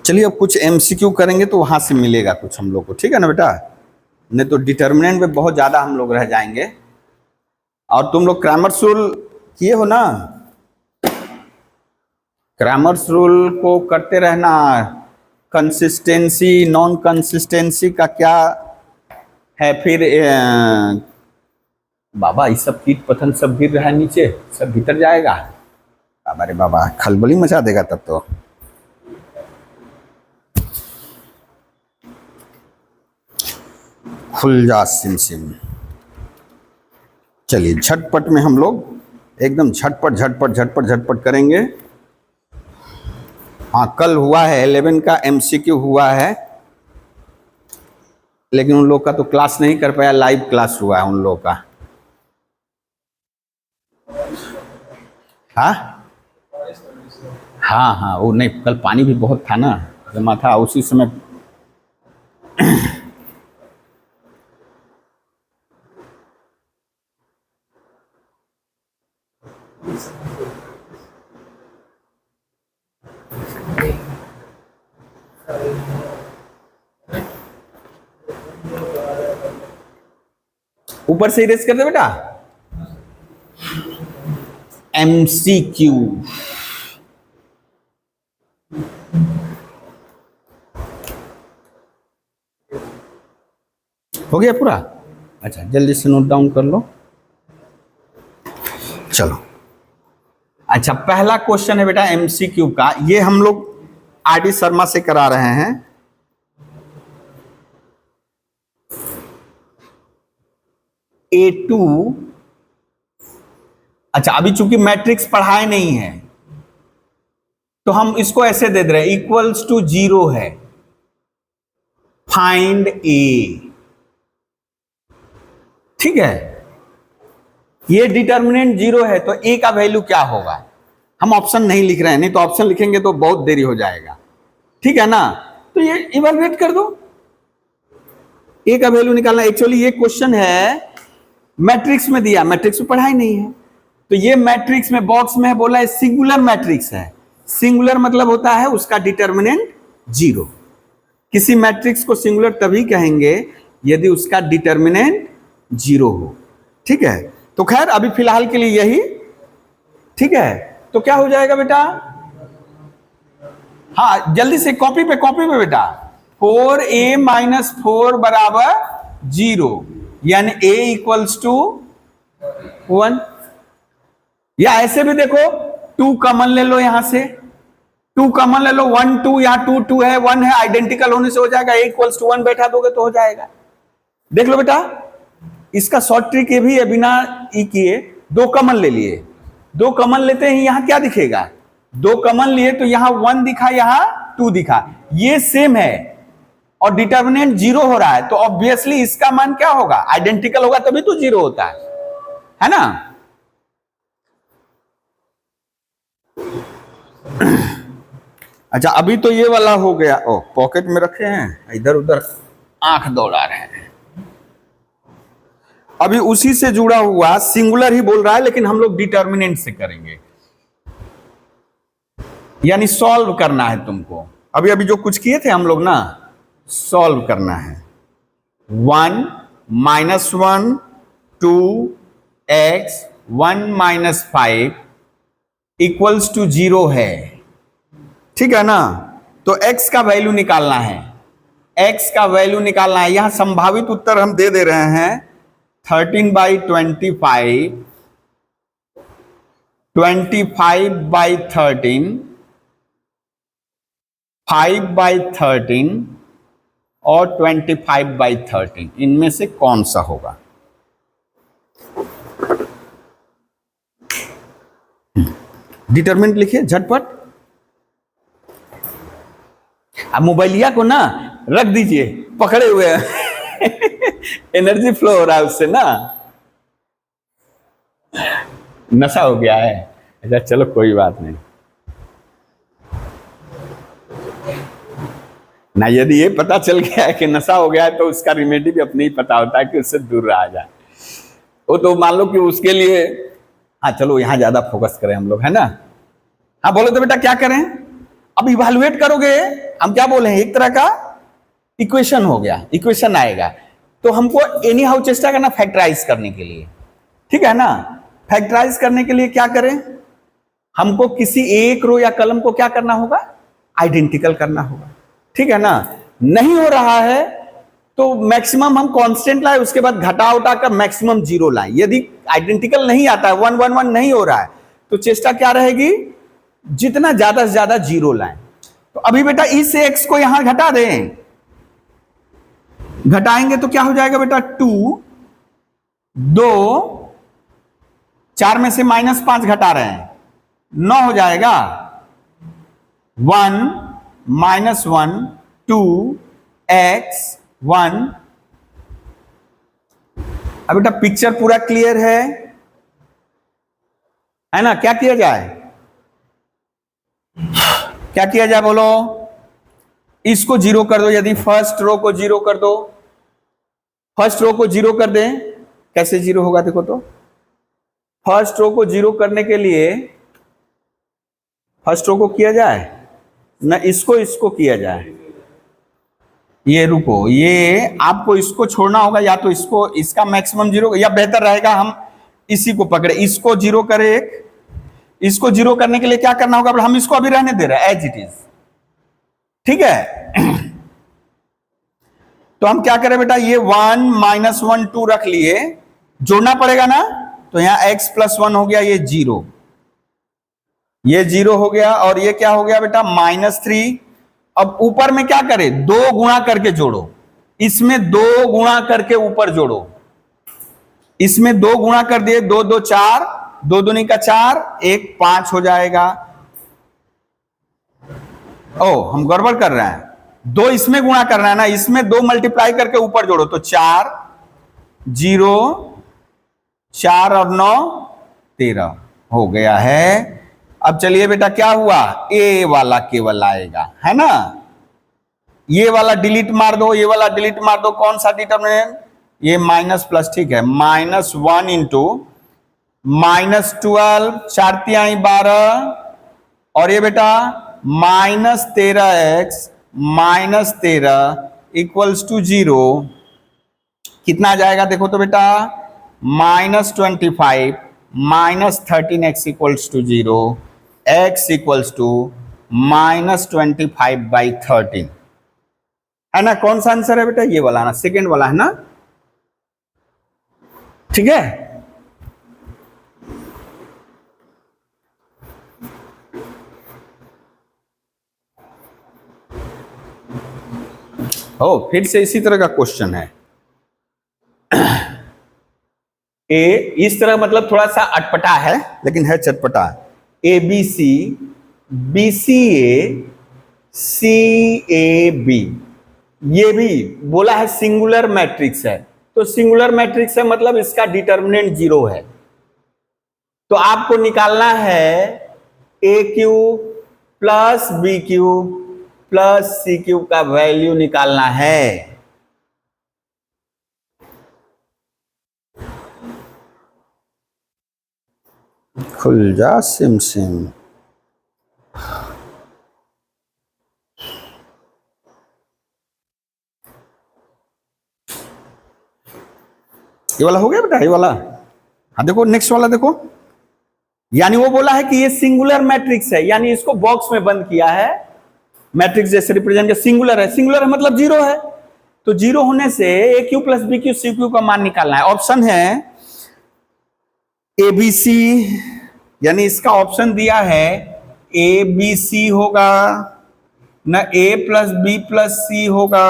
चलिए अब कुछ एमसीक्यू करेंगे तो वहां से मिलेगा कुछ हम लोग को, ठीक है ना बेटा, नहीं तो डिटर्मिनेंट में बहुत ज्यादा हम लोग रह जाएंगे। और तुम लोग क्रैमर्स रूल किए हो ना, क्रैमर्स रूल को करते रहना। कंसिस्टेंसी नॉन कंसिस्टेंसी का क्या है, फिर बाबा ये सब कीट पतंग सब गिर रहा है नीचे, सब भीतर जाएगा, बाबा रे बाबा खलबली मचा देगा तब तो। खुल जा सिम सिम। चलिए झटपट में हम लोग एकदम झटपट करेंगे। हाँ कल हुआ है 11 का एमसीक्यू हुआ है, लेकिन उन लोग का तो क्लास नहीं कर पाया, लाइव क्लास हुआ है उन लोग का। हाँ वो नहीं, कल पानी भी बहुत था ना, जमा था उसी समय। ऊपर से इरेज कर दे बेटा। एमसीक्यू हो गया पूरा। अच्छा जल्दी से नोट डाउन कर लो। चलो अच्छा पहला क्वेश्चन है बेटा एमसीक्यू का, ये हम लोग आरडी शर्मा से करा रहे हैं। A2, अच्छा अभी चूंकि मैट्रिक्स पढ़ाए नहीं है तो हम इसको ऐसे दे दे रहे हैं, इक्वल्स टू 0 है, फाइंड ए। ठीक है, ये डिटर्मिनेंट 0 है तो ए का वैल्यू क्या होगा। हम ऑप्शन नहीं लिख रहे हैं, नहीं तो ऑप्शन लिखेंगे तो बहुत देरी हो जाएगा, ठीक है ना। तो ये इवैल्यूएट कर दो, ए का वैल्यू निकालना। एक्चुअली ये क्वेश्चन है मैट्रिक्स में दिया, मैट्रिक्स में पढ़ाई नहीं है। तो ये मैट्रिक्स में बॉक्स में है, बोला है सिंगुलर मैट्रिक्स है। सिंगुलर मतलब होता है उसका डिटर्मिनेंट जीरो। किसी मैट्रिक्स को सिंगुलर तभी कहेंगे यदि उसका डिटर्मिनेंट जीरो हो। ठीक है, तो खैर अभी फिलहाल के लिए यही। ठीक है, तो क्या हो जाएगा बेटा, हाँ जल्दी से कॉपी पे बेटा, 4a माइनस 4 बराबर 0, यानी a इक्वल्स टू 1। या ऐसे भी देखो 2 कॉमन ले लो, यहां से 2 कॉमन ले लो, 1 2, यहां 2 2 है, 1 है, आइडेंटिकल होने से हो जाएगा, a इक्वल्स टू 1 बैठा दोगे तो हो जाएगा। देख लो बेटा, इसका शॉर्ट ट्रिक ये भी है, बिना ई किए 2 कॉमन ले लिए, 2 कॉमन लेते हैं, यहां क्या दिखेगा, 2 कॉमन लिए तो यहां 1 दिखा, यहां 2 दिखा, ये सेम है और डिटर्मिनेंट 0 हो रहा है, तो ऑब्वियसली इसका मान क्या होगा, आइडेंटिकल होगा तभी तो 0 होता है ना। अच्छा अभी तो ये वाला हो गया, ओ पॉकेट में रखे हैं, इधर उधर आंख दौड़ा रहे हैं। अभी उसी से जुड़ा हुआ सिंगुलर ही बोल रहा है, लेकिन हम लोग डिटर्मिनेंट से करेंगे, यानी सॉल्व करना है तुमको। अभी अभी जो कुछ किए थे हम लोग ना, सॉल्व करना है। 1 minus 1 2x 1 minus 5 equals to 0 है। ठीक है ना, तो x का वैल्यू निकालना है, x का वैल्यू निकालना है। यहां संभावित उत्तर हम दे रहे हैं 13/25, 25/13, 5/13 और 25/13, इनमें से कौन सा होगा। डिटरमिनेंट लिखिए झटपट। अब मोबाइलिया को ना रख दीजिए, पकड़े हुए एनर्जी फ्लो हो रहा है उससे ना, नशा हो गया है। अच्छा चलो कोई बात नहीं ना, यदि ये पता चल गया है कि नशा हो गया है तो उसका रिमेडी भी अपने ही पता होता है कि उससे दूर रहा जाए। वो तो मान लो कि उसके लिए, हाँ चलो यहाँ ज्यादा फोकस करें हम लोग, है ना। हाँ बोलो तो बेटा क्या करें, अब इवैल्यूएट करोगे, हम क्या बोले हैं, एक तरह का इक्वेशन हो गया, इक्वेशन आएगा, तो हमको एनी हाउ चेष्टा करना फैक्टराइज करने के लिए। ठीक है ना, फैक्टराइज करने के लिए क्या करें, हमको किसी एक रो या कलम को क्या करना होगा, आइडेंटिकल करना होगा। ठीक है ना, नहीं हो रहा है तो मैक्सिमम हम कांस्टेंट लाए, उसके बाद घटा उठा कर मैक्सिमम 0 लाए। यदि आइडेंटिकल नहीं आता है, 1 1 1 नहीं हो रहा है, तो चेष्टा क्या रहेगी, जितना ज्यादा से ज्यादा 0 लाएं। तो अभी बेटा ई से x को यहां घटा दें, घटाएंगे तो क्या हो जाएगा बेटा, 2 2 4 में से -5 घटा रहे हैं, 9 हो जाएगा, 1 -1 2x 1। अब बेटा पिक्चर पूरा क्लियर है ना, क्या किया जाए, क्या किया जाए बोलो, इसको 0 कर दो, यदि फर्स्ट रो को 0 कर दो, फर्स्ट रो को 0 कर दें, कैसे 0 होगा देखो तो, फर्स्ट रो को 0 करने के लिए फर्स्ट रो को किया जाए ना, इसको किया जाए, ये रुको, ये आपको इसको छोड़ना होगा, या तो इसको, इसका मैक्सिमम 0, या बेहतर रहेगा हम इसी को पकड़े, इसको 0 करें एक, इसको 0 करने के लिए क्या करना होगा, हम इसको अभी रहने दे रहे हैं एज इट इज। ठीक है तो हम क्या करें बेटा, ये 1 -1 2 रख लिए, जोड़ना पड़ेगा ना, तो यहां x + 1 हो गया, ये 0, ये 0 हो गया, और ये क्या हो गया बेटा, -3। अब ऊपर में क्या करें, 2 गुणा करके जोड़ो, इसमें 2 गुणा करके ऊपर जोड़ो, इसमें 2 गुणा कर दिए, 2 2 4, 2 दूनी का 4, 1 5 हो जाएगा। ओ हम गड़बड़ कर रहे हैं, 2 इसमें गुणा करना है ना, इसमें 2 मल्टीप्लाई करके ऊपर जोड़ो, तो 4 0 4 और 9 13 हो गया है। अब चलिए बेटा क्या हुआ, ए वाला केवल आएगा, है ना, ये वाला डिलीट मार दो, ये वाला डिलीट मार दो, कौन सा डिटरमिनेंट, ये माइनस प्लस, ठीक है, -1 इंटू -12, 4 तिहाई 12, और ये बेटा -13x -13 इक्वल्स टू 0, कितना आ जाएगा देखो तो बेटा, -25 -13x equals to 0, x equals to -25/13, है ना। कौन सा आंसर है बेटा, ये वाला ना, सेकेंड वाला है ना, ठीक है। फिर से इसी तरह का क्वेश्चन है। इस तरह मतलब थोड़ा सा अटपटा है लेकिन है चटपटा। ABC BCA CAB, ये भी बोला है सिंगुलर मैट्रिक्स है, तो सिंगुलर मैट्रिक्स है मतलब इसका डिटर्मिनेंट 0 है, तो आपको निकालना है AQ plus BQ plus CQ का वैल्यू निकालना है। खुल जा सिम सिम। ये वाला हो गया बेटा, ये वाला। हाँ देखो नेक्स्ट वाला देखो, यानी वो बोला है कि ये सिंगुलर मैट्रिक्स है, यानी इसको बॉक्स में बंद किया है, मैट्रिक्स जैसे रिप्रेजेंट किया, सिंगुलर है, सिंगुलर है मतलब 0 है, तो 0 होने से AQ प्लस BQ CQ का मान निकालना है। ऑप्शन है ABC, यानी इसका ऑप्शन दिया है ABC होगा, न A plus B plus C होगा,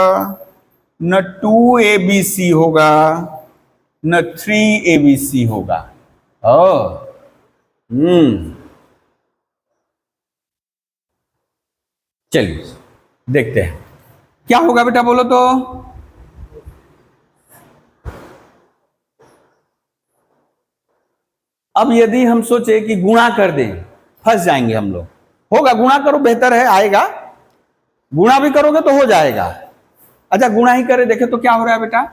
न 2ABC होगा, न 3ABC होगा। चलिए देखते हैं क्या होगा बेटा, बोलो तो। अब यदि हम सोचे कि गुणा कर दें, फंस जाएंगे हम लोग। होगा, गुणा करो बेहतर है, आएगा, गुणा भी करोगे तो हो जाएगा। अच्छा गुणा ही करे, देखे तो क्या हो रहा है बेटा,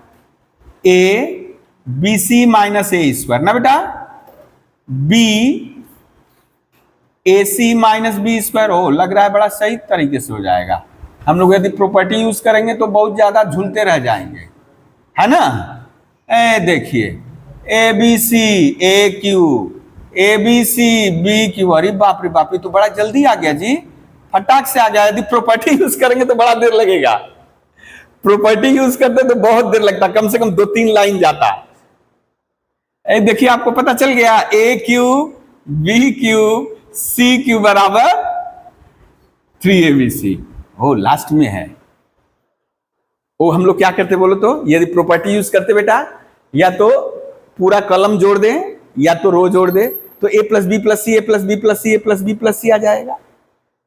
ABC माइनस A स्क्वायर ना बेटा, B AC minus B square, हो लग रहा है बड़ा सही तरीके से हो जाएगा। हम लोग यदि प्रॉपर्टी यूज करेंगे तो बहुत ज्यादा झूलते रह जाएंगे, है ना। देखिए ABC AQ ABC BQ, अरे बाप रे बाप, ये तो बड़ा जल्दी आ गया जी, फटाक से आ गया। यदि प्रॉपर्टी यूज करेंगे तो बड़ा देर लगेगा, प्रॉपर्टी यूज करते तो बहुत देर लगता, कम से कम 2-3 लाइन जाता। देखिए आपको पता चल गया, AQ BQ CQ बराबर 3ABC, ओ लास्ट में है। वो हम लोग क्या करते बोलो तो, यदि प्रॉपर्टी यूज करते बेटा, या तो पूरा कॉलम जोड़ दें या तो रो जोड़ दे, तो A plus B plus C A plus B plus C A plus B plus C आ जाएगा,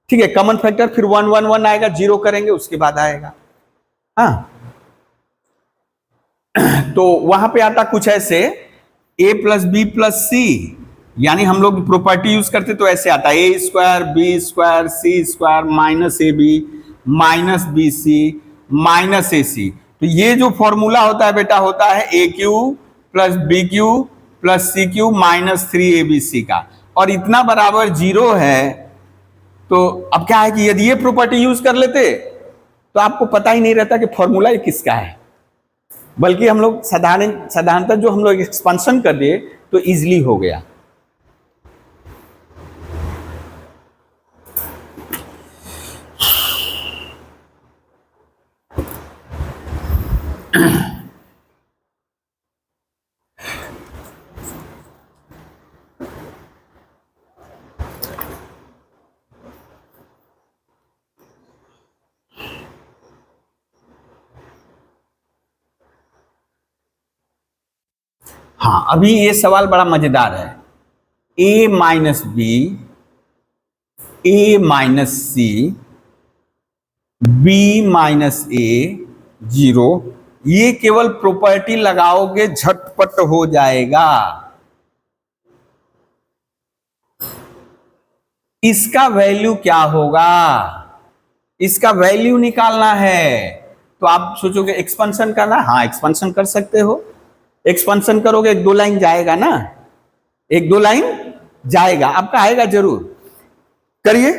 ठीक है। कॉमन फैक्टर फिर 1 1 1 आएगा, 0 करेंगे उसके बाद आएगा। हाँ तो वहां पे आता कुछ ऐसे A plus B plus C, यानी हम लोग प्रॉपर्टी यूज करते तो ऐसे आता A square B square C square minus AB minus BC minus AC। तो ये जो फॉर्मूला होता है बेटा, होता है AQ plus BQ plus CQ minus 3ABC का, और इतना बराबर 0 है। तो अब क्या है कि यदि ये प्रॉपर्टी यूज कर लेते तो आपको पता ही नहीं रहता कि फॉर्मूला ये किसका है, बल्कि हम लोग साधारणतः जो हम लोग एक्सपेंशन कर दिए तो इजीली हो गया। हाँ अभी ये सवाल बड़ा मजेदार है, A minus B A minus C B minus A 0, ये केवल प्रॉपर्टी लगाओगे झटपट हो जाएगा। इसका वैल्यू क्या होगा, इसका वैल्यू निकालना है। तो आप सोचोगे एक्सपेंशन करना, हाँ एक्सपेंशन कर सकते हो। एक्सपेंशन करोगे एक दो लाइन जाएगा ना, एक दो लाइन जाएगा, आपका आएगा जरूर। करिए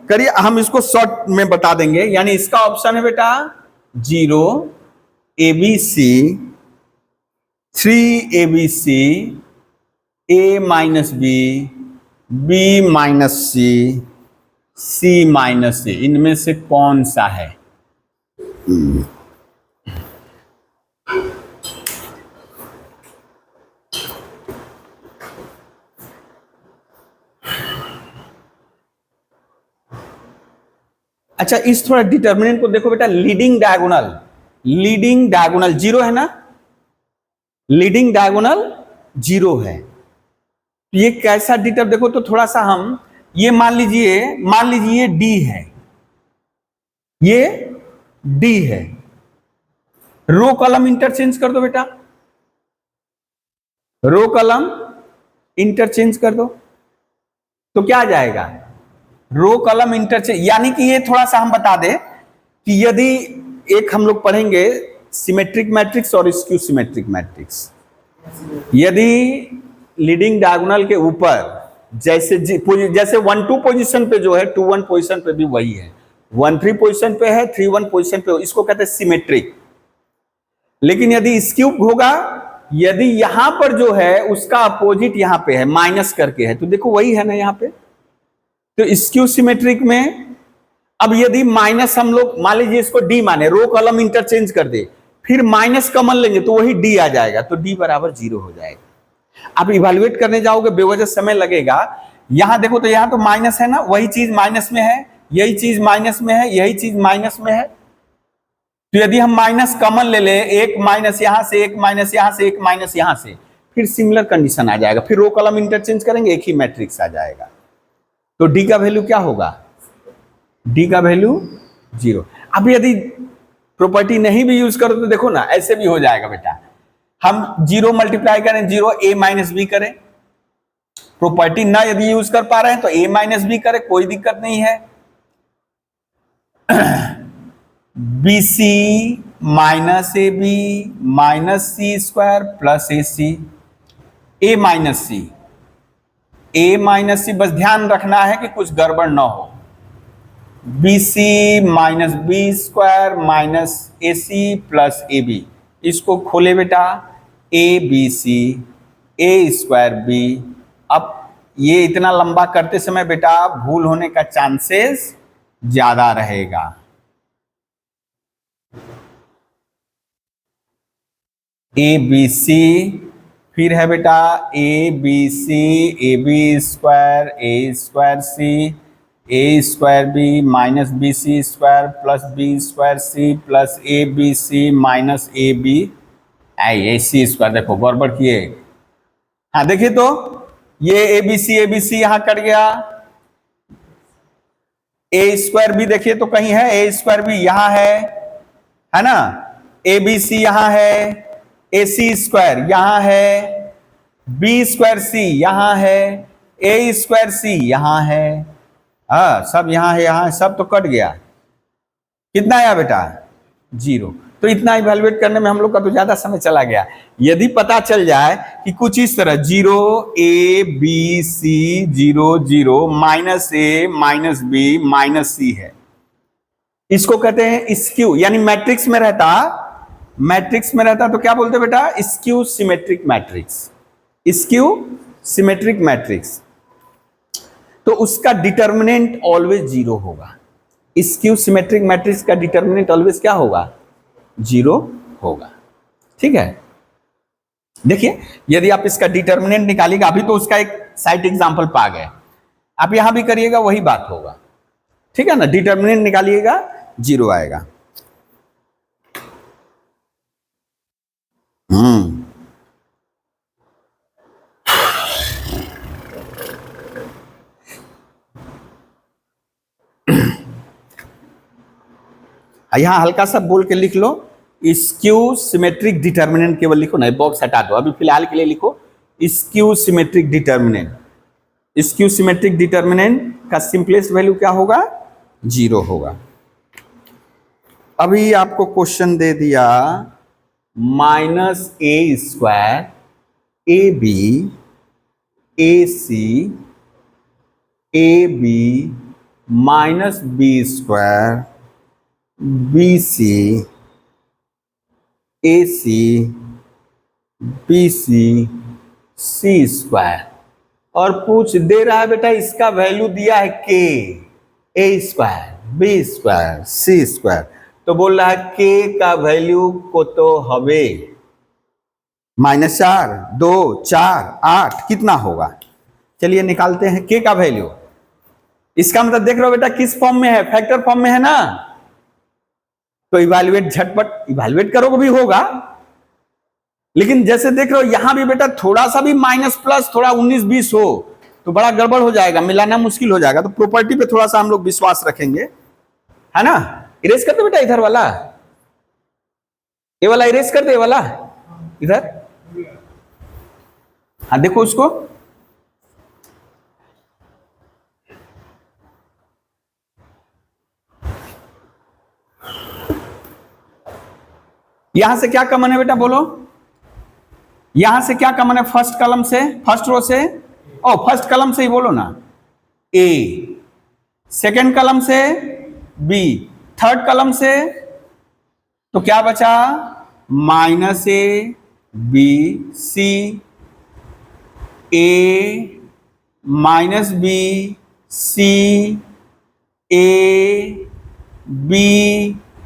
करिए, हम इसको शॉर्ट में बता देंगे। यानी इसका ऑप्शन है बेटा 0 ABC 3 ABC A minus B B minus C C minus A, इनमें से कौन सा है? अच्छा, इस थोड़ा डिटर्मिनेंट को देखो बेटा, लीडिंग डायगोनल, लीडिंग डायगोनल 0 है ना, लीडिंग डायगोनल 0 है। ये कैसा डिटर देखो तो थोड़ा सा हम ये मान लीजिए डी है, ये डी है, रो कॉलम इंटरचेंज कर दो बेटा, रो कॉलम इंटरचेंज कर दो तो क्या आ जाएगा? Row column interchange. यानी कि ये थोड़ा सा हम बता दें कि यदि एक हम लोग पढ़ेंगे सिमेट्रिक मैट्रिक्स और स्क्यू सिमेट्रिक मैट्रिक्स, यदि लीडिंग डायगोनल के ऊपर जैसे 1-2 पोजीशन पे जो है 2-1 पोजीशन पे भी वही है, 1-3 पोजीशन पे है, 3-1 पोजीशन पे, इसको कहते हैं सिमेट्रिक। लेकिन यदि स्क्यू होगा, यदि यहां पर जो है उसका अपोजिट यहां पे है, माइनस करके है, तो देखो वही है ना यहां पे, तो स्क्यू सिमेट्रिक में अब यदि माइनस हम लोग मान लीजिए इसको डी माने, रो कॉलम इंटरचेंज कर दे, फिर माइनस कॉमन लेंगे तो वही डी आ जाएगा, तो डी बराबर 0 हो जाएगा। आप इवैल्यूएट करने जाओगे बेवजह समय लगेगा। यहां देखो तो यहां तो माइनस है ना, वही चीज माइनस में है, यही चीज माइनस में है, यही चीज माइनस में है, तो यदि हम माइनस कॉमन ले ले, एक माइनस यहां से, एक माइनस यहां से, एक माइनस यहां से, फिर सिमिलर कंडीशन आ जाएगा, फिर रो कॉलम इंटरचेंज करेंगे, एक ही मैट्रिक्स आ जाएगा। तो डी का वैल्यू क्या होगा? डी का वैल्यू 0। अब यदि प्रॉपर्टी नहीं भी यूज करो तो देखो ना ऐसे भी हो जाएगा बेटा, हम 0 मल्टीप्लाई करें 0 a माइनस बी करें, प्रॉपर्टी ना यदि यूज कर पा रहे हैं तो a माइनस बी करें, कोई दिक्कत नहीं है। BC minus A B minus C square plus A C, A minus C, A minus C, बस ध्यान रखना है कि कुछ गड़बड़ ना हो। BC minus b square minus ए सी प्लस ए बी, इसको खोले बेटा, ए b C a square b. अब ये इतना लंबा करते समय बेटा भूल होने का चांसेस ज्यादा रहेगा। ए बी सी, फिर है बेटा ए b C a b square a square c a square b minus B c square plus B square c plus A b C minus A B a c square. देखो गड़बड़ किए, हाँ देखिए तो ये ए बी सी यहां cut गया, ए square B देखिए तो कहीं है, ए स्क्वायर बी यहां है ना, ए बी सी यहां है, ए सी स्क्वायर यहां है, बी स्क्वायर सी यहां है, ए स्क्वायर सी यहां है, हाँ सब यहां है, यहां सब तो कट गया। कितना आया बेटा? 0। तो इतना इवैल्यूएट करने में हम लोग का तो ज्यादा समय चला गया। यदि पता चल जाए कि कुछ इस तरह 0 A B C 0 0 minus a minus B minus सी है, इसको कहते हैं स्क्यू, यानी मैट्रिक्स में रहता तो क्या बोलते बेटा? Skew symmetric matrix, skew symmetric matrix. तो उसका डिटर्मिनेंट ऑलवेज 0 होगा, स्क्यू सिमेट्रिक मैट्रिक्स का डिटर्मिनेंट ऑलवेज क्या होगा? 0 होगा। ठीक है, देखिए यदि आप इसका डिटर्मिनेंट निकालिएगा, अभी तो उसका एक साइड एग्जांपल पा गए, आप यहां भी करिएगा वही बात होगा। ठीक है ना, डिटर्मिनेंट निकालिएगा 0 आएगा। यहां हल्का सा बोल के लिख लो, स्क्यू सिमेट्रिक डिटर्मिनेंट केवल लिखो ना, बॉक्स हटा दो, अभी फिलहाल के लिए लिखो skew symmetric determinant. Skew symmetric determinant का सिंपलेस्ट वैल्यू क्या होगा? 0 होगा। अभी आपको क्वेश्चन दे दिया -a² AB AC AB -b² BC AC BC C², और पूछ दे रहा है बेटा इसका वैल्यू दिया है k, a² b² c², तो बोल रहा है k का वैल्यू को तो हवे -4 2 4 8 कितना होगा, चलिए निकालते हैं k का वैल्यू। इसका मतलब देख रहे हो बेटा किस फॉर्म में है, फैक्टर फॉर्म में है ना, तो इवैल्यूएट झटपट इवैल्यूएट करोगे भी होगा, लेकिन जैसे देख रहे हो यहां भी बेटा थोड़ा सा भी माइनस प्लस थोड़ा 19-20 हो तो बड़ा गड़बड़ हो जाएगा, मिलाना मुश्किल हो जाएगा, तो प्रॉपर्टी पे थोड़ा सा हम लोग विश्वास रखेंगे, है ना। इरेज कर दो बेटा इधर वाला, ये वाला इरेज कर दे, वाला इधर, हाँ देखो उसको, यहां से क्या कॉमन है बेटा बोलो, यहां से क्या कॉमन है, फर्स्ट कॉलम से, फर्स्ट रो से, ओ फर्स्ट कॉलम से ही बोलो ना, ए, सेकेंड कॉलम से बी, थर्ड कॉलम से तो क्या बचा, -a b c a -b c a b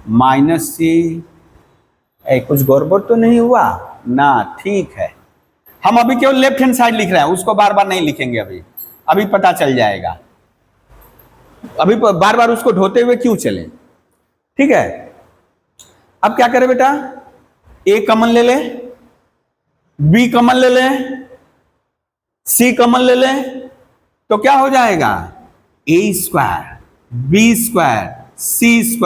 -c। कुछ गड़बड़ तो नहीं हुआ ना, ठीक है। हम अभी केवल लेफ्ट हैंड साइड लिख रहे हैं, उसको बार बार नहीं लिखेंगे, अभी पता चल जाएगा, अभी बार बार उसको ढोते हुए क्यों चले, ठीक है। अब क्या करें बेटा, ए कॉमन ले ले, बी कॉमन ले ले, सी कॉमन ले ले, तो क्या हो जाएगा, a² b² c²,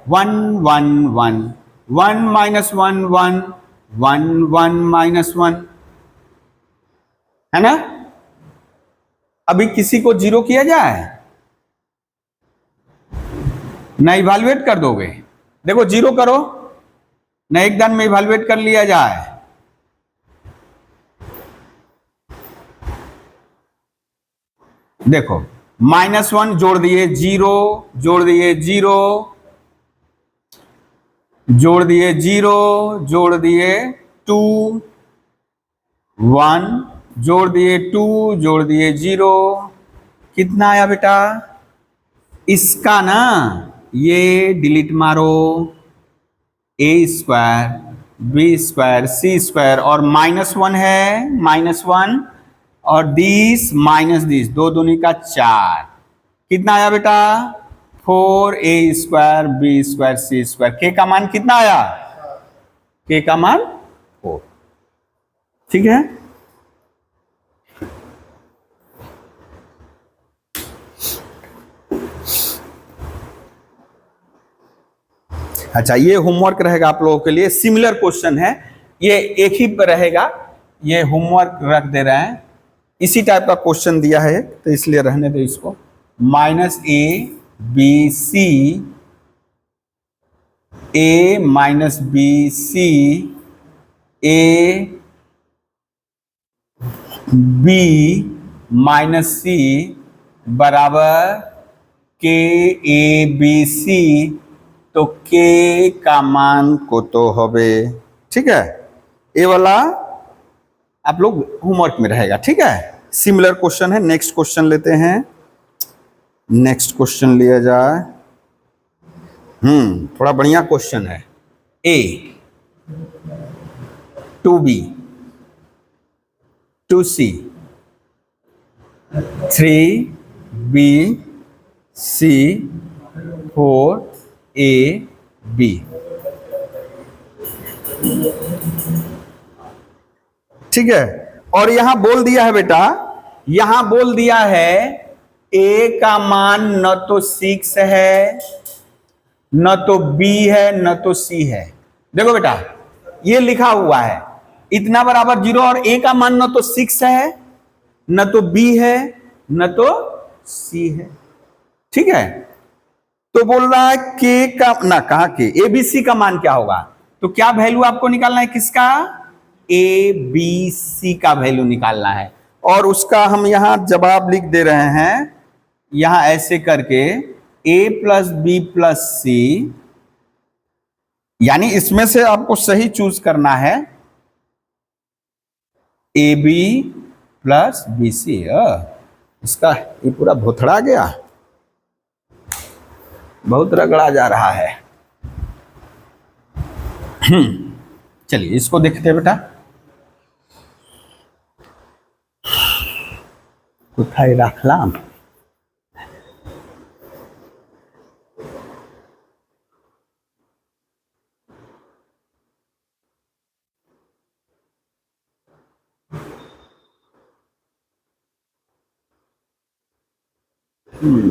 1 1 1 1 -1 1 1 1 -1, है ना। अभी किसी को 0 किया जाए ना, इवैल्यूएट कर दोगे, देखो 0 करो ना, एकदम में इवैल्यूएट कर लिया जाए, देखो -1 जोड़ दिए 0, जोड़ दिए 0, जोड़ दिए 0, जोड़ दिए 2 1, जोड़ दिए 2, जोड़ दिए 0, कितना आया बेटा, इसका ना ये डिलीट मारो, a² b² c² और -1 है, -1 और दिस माइनस दिस, 2 दूनी का 4, कितना आया बेटा, 4a² b² c², के का मान कितना आया, के का मान 4, ठीक है। अच्छा ये होमवर्क रहेगा आप लोगों के लिए, सिमिलर क्वेश्चन है, ये एक ही पर रहेगा, ये होमवर्क रख दे रहे हैं, इसी टाइप का क्वेश्चन दिया है तो इसलिए रहने दो इसको, -a b c a b c a b c बराबर k a b c, तो k का मान को तो होवे, ठीक है। ये वाला आप लोग होमवर्क में रहेगा, ठीक है। सिमिलर क्वेश्चन है, नेक्स्ट क्वेश्चन लेते हैं, नेक्स्ट क्वेश्चन लिया जाए, थोड़ा बढ़िया क्वेश्चन है, a 2b 2c 3b c 4a b, ठीक है। और यहां बोल दिया है बेटा, यहां बोल दिया है a का मान न तो 6 है, न तो b है, न तो c है, देखो बेटा ये लिखा हुआ है इतना बराबर 0, और a का मान न तो 6 है, न तो b है, न तो c है, ठीक है। तो बोल रहा है के का ना, कहा के, एबीसी का मान क्या होगा? तो क्या वैल्यू आपको निकालना है? किसका? ए बी सी का वैल्यू निकालना है। और उसका हम यहां जवाब लिख दे रहे हैं, यहां ऐसे करके a plus B plus c, यानी इसमें से आपको सही चूज करना है, a b plus b c. इसका ये पूरा भोथड़ा गया, बहुत रगड़ा जा रहा है। चलिए इसको देखते हैं बेटा। কোথায় রাখলাম?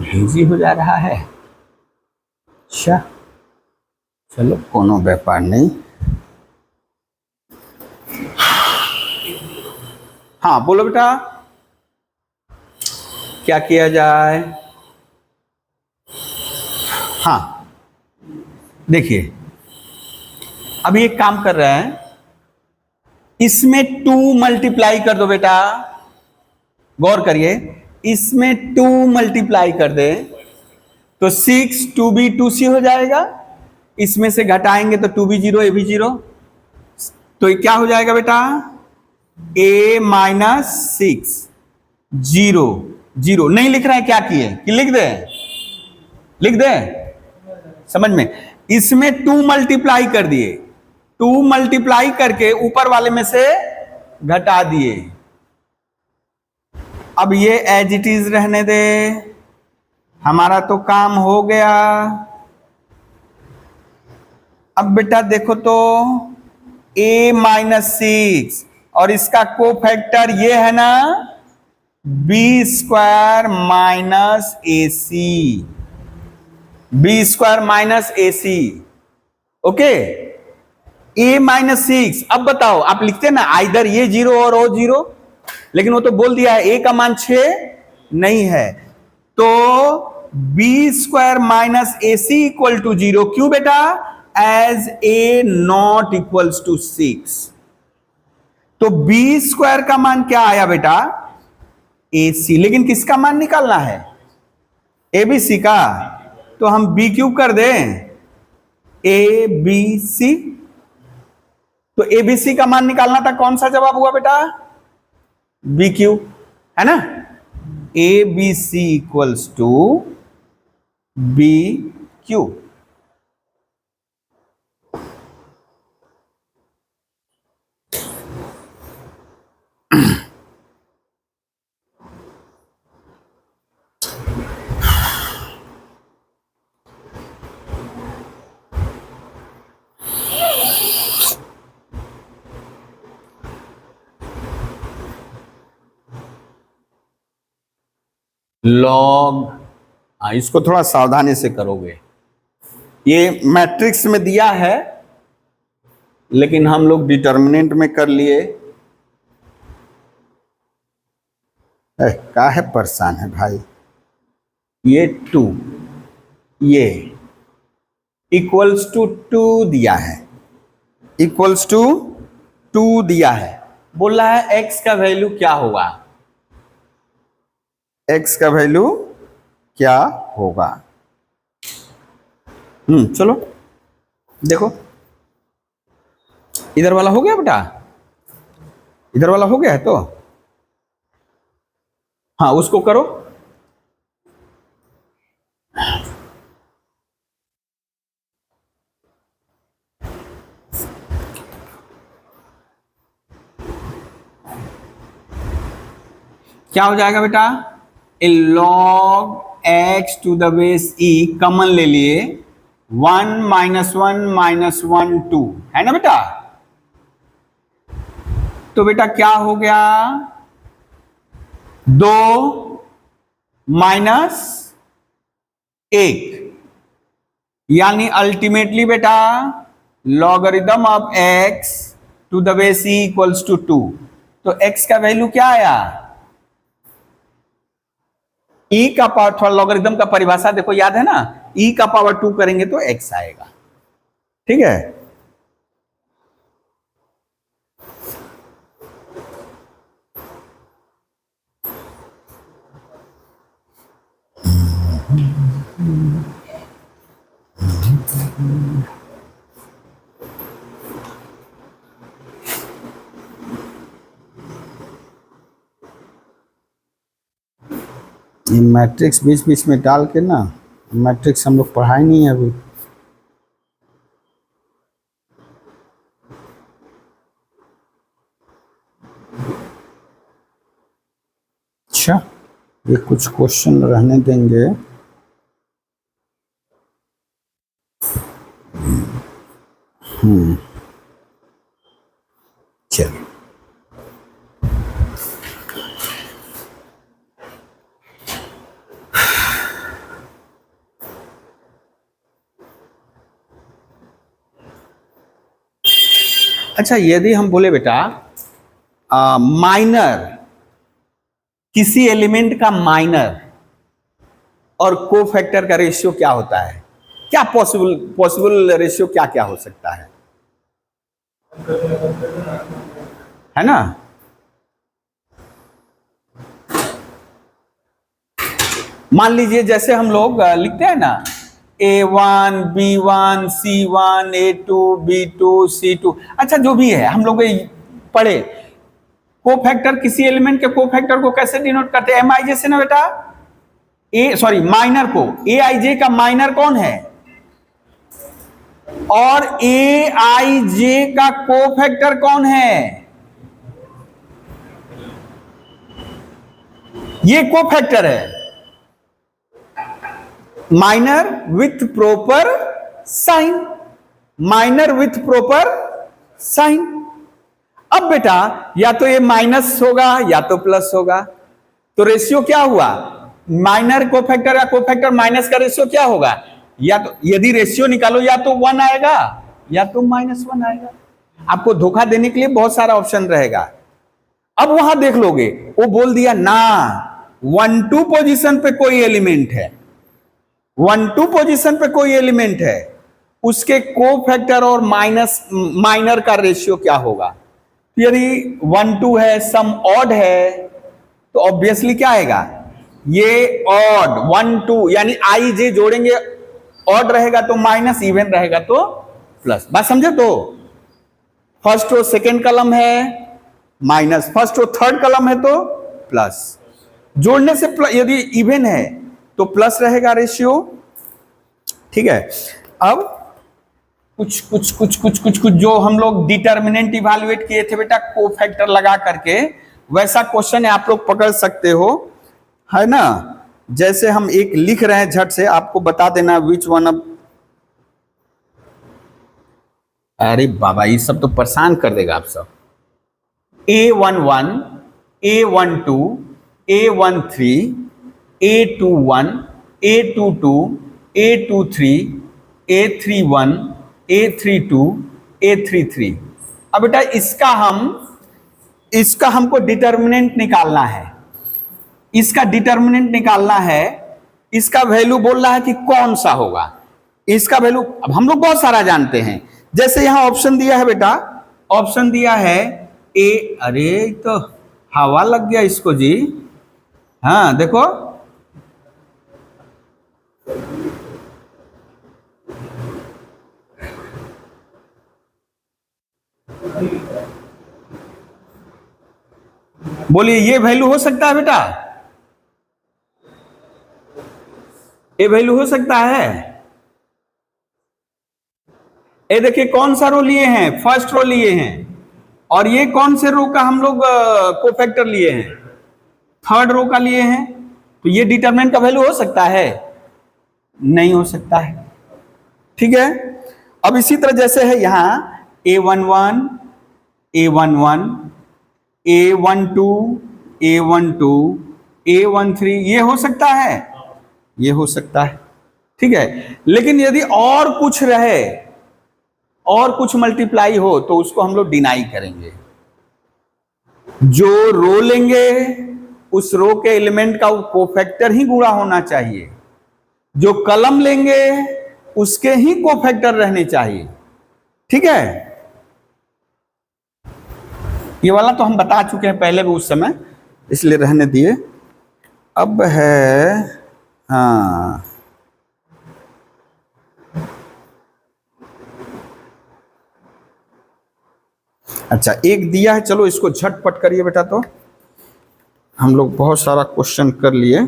हेजी हो जा रहा है। अच्छा चलो कोनो व्यापार नहीं। हाँ बोलो बेटा, क्या किया जाए? हाँ देखिए, अभी एक काम कर रहे हैं, इसमें 2 मल्टीप्लाई कर दो बेटा। गौर करिए, इसमें 2 मल्टीप्लाई कर दे तो 6 2b 2c हो जाएगा। इसमें से घटाएंगे तो 2b 0 ab 0, तो ये क्या हो जाएगा बेटा? a minus 6 0 0। नहीं लिख रहे हैं, क्या किए कि लिख दे? लिख दे समझ में। इसमें 2 मल्टीप्लाई कर दिए, 2 मल्टीप्लाई करके ऊपर वाले में से घटा दिए। अब ये एज इट इज रहने दे, हमारा तो काम हो गया। अब बेटा देखो तो a माइनस 6 और इसका कोफैक्टर ये है ना, b square minus A c, b square minus A c. Okay, a minus 6। अब बताओ, आप लिखते ना आइदर ये 0 और वो 0, लेकिन वो तो बोल दिया है a का मान 6 नहीं है, तो b square minus A c equal to 0। क्यों बेटा? As a not equals to 6। तो बी स्क्वायर का मान क्या आया बेटा? ए सी। लेकिन किसका मान निकालना है? ए बी सी का। तो हम बी क्यूब कर दें, ए बी सी। तो ए बी सी का मान निकालना था, कौन सा जवाब हुआ बेटा? बी क्यूब, है ना। A b C equals to b cube. Log, इसको थोड़ा सावधानी से करोगे। ये मैट्रिक्स में दिया है, लेकिन हम लोग डिटर्मिनेंट में कर लिए। काहे परेशान है भाई? ये 2, ये इक्वल्स टू 2 दिया है, इक्वल्स टू 2 दिया है। बोल रहा है x का वैल्यू क्या होगा? x का वैल्यू क्या होगा? चलो देखो, इधर वाला हो गया बेटा, इधर वाला हो गया है तो हाँ उसको करो। क्या हो जाएगा बेटा? log x to the base e, common ले लिए, 1 माइनस 1 माइनस 1 2, है ना बेटा। तो बेटा क्या हो गया? 2 माइनस 1, यानी अल्टीमेटली बेटा logarithm of x to the base e equals to 2। तो x का वैल्यू क्या आया? ई का पावर, थोड़ा लॉगरिथम का परिभाषा देखो, याद है ना, ई का पावर 2 करेंगे तो एक्स आएगा। ठीक है, ये मैट्रिक्स बीच बीच में डाल के ना, मैट्रिक्स हम लोग पढ़ाए नहीं है अभी। अच्छा, ये कुछ क्वेश्चन रहने देंगे। चलो, अच्छा यदि हम बोले बेटा माइनर, किसी एलिमेंट का माइनर और कोफैक्टर का रेशियो क्या होता है, क्या पॉसिबल रेशियो क्या क्या हो सकता है ना? मान लीजिए जैसे हम लोग लिखते हैं ना A1, B1, C1, A2, B2, C2, अच्छा जो भी है हम लोग पढ़े, कोफैक्टर, किसी एलिमेंट के कोफैक्टर को कैसे डिनोट करते हैं? MIJ से ना बेटा, माइनर को, AIJ का माइनर कौन है और AIJ का कोफैक्टर कौन है? ये कोफैक्टर है, minor with proper sign, minor with proper sign. अब बेटा या तो ये माइनस होगा या तो प्लस होगा, तो रेशियो क्या हुआ? माइनर कोफैक्टर या कोफैक्टर माइनस का रेशियो क्या होगा? या तो यदि रेशियो निकालो या तो 1 आएगा या तो -1 आएगा। आपको धोखा देने के लिए बहुत सारा ऑप्शन रहेगा। अब वहां देख लोगे, वो बोल दिया ना 1-2 पोजीशन पे कोई एलिमेंट है, 1-2 पोजीशन पे कोई एलिमेंट है, उसके कोफैक्टर और माइनर का रेशियो क्या होगा? यदि 1-2 है, सम ऑड है, तो ऑब्वियसली क्या आएगा? ये ऑड 1-2 यानी IJ जोड़ेंगे, ऑड रहेगा तो माइनस, इवन रहेगा तो प्लस। बात समझे? तो फर्स्ट रो सेकेंड कॉलम है minus, first row third column है तो प्लस, जोड़ने से यदि इवन है तो प्लस रहेगा रेशियो। ठीक है, अब कुछ जो हम लोग डिटर्मिनेंट इवैल्यूएट किए थे बेटा कोफैक्टर लगा करके, वैसा क्वेश्चन आप लोग पकड़ सकते हो, है ना? जैसे हम एक लिख रहे हैं, झट से आपको बता देना विच वन ऑफ, अरे बाबा ये सब तो परेशान कर देगा आप सब। A11, A12, A13, A21, A22, A23, A31, A32, A33। अब बेटा इसका हमको डिटर्मिनेंट निकालना है, इसका डिटर्मिनेंट निकालना है, इसका वैल्यू बोल रहा है कि कौन सा होगा, इसका वैल्यू अब हम लोग बहुत सारा जानते हैं। जैसे यहां ऑप्शन दिया है बेटा, ऑप्शन दिया है ए, अरे तो हवा लग गया इसको जी, हाँ देखो बोलिए ये वैल्यू हो सकता है बेटा, ये वैल्यू हो सकता है। ये देखिए कौन सा रो लिए हैं, फर्स्ट रो लिए हैं, और ये कौन से रो का हम लोग कोफैक्टर लिए हैं, थर्ड रो का लिए हैं, तो ये डिटरमिनेंट का वैल्यू हो सकता है? नहीं हो सकता है। ठीक है, अब इसी तरह जैसे है यहां A11, A11, A12, A12, A13, ये हो सकता है, ये हो सकता है। ठीक है, लेकिन यदि और कुछ रहे, और कुछ मल्टीप्लाई हो, तो उसको हम लोग डिनाई करेंगे। जो रो लेंगे उस रो के एलिमेंट का कोफैक्टर ही गुणा होना चाहिए, जो कलम लेंगे उसके ही कोफैक्टर रहने चाहिए। ठीक है, ये वाला तो हम बता चुके हैं पहले भी उस समय, इसलिए रहने दिए। अब है हाँ, अच्छा एक दिया है, चलो इसको झटपट करिए बेटा। तो हम लोग बहुत सारा क्वेश्चन कर लिए।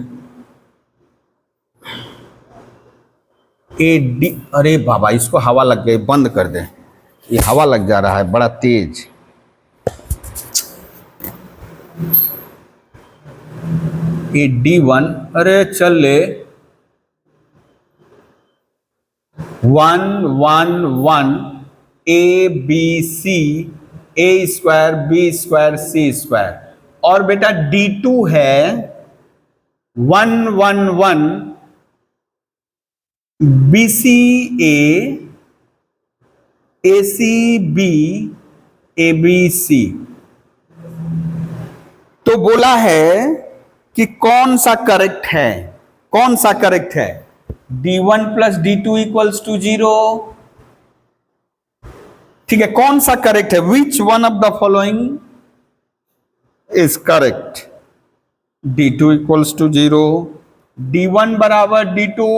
ए डी, अरे बाबा इसको हवा लग गई, बंद कर दे, ये हवा लग जा रहा है बड़ा तेज। ए D1, अरे चल ले 1 1 1 a b C a square B square C square, और बेटा D2 है 1 1 1 b C A c b a b c. तो बोला है कि कौन सा करेक्ट है, कौन सा करेक्ट है? D1 plus D2 equals to 0। ठीक है, कौन सा करेक्ट है? Which one of the following is correct? D2 equals to 0, D1 बराबर D2,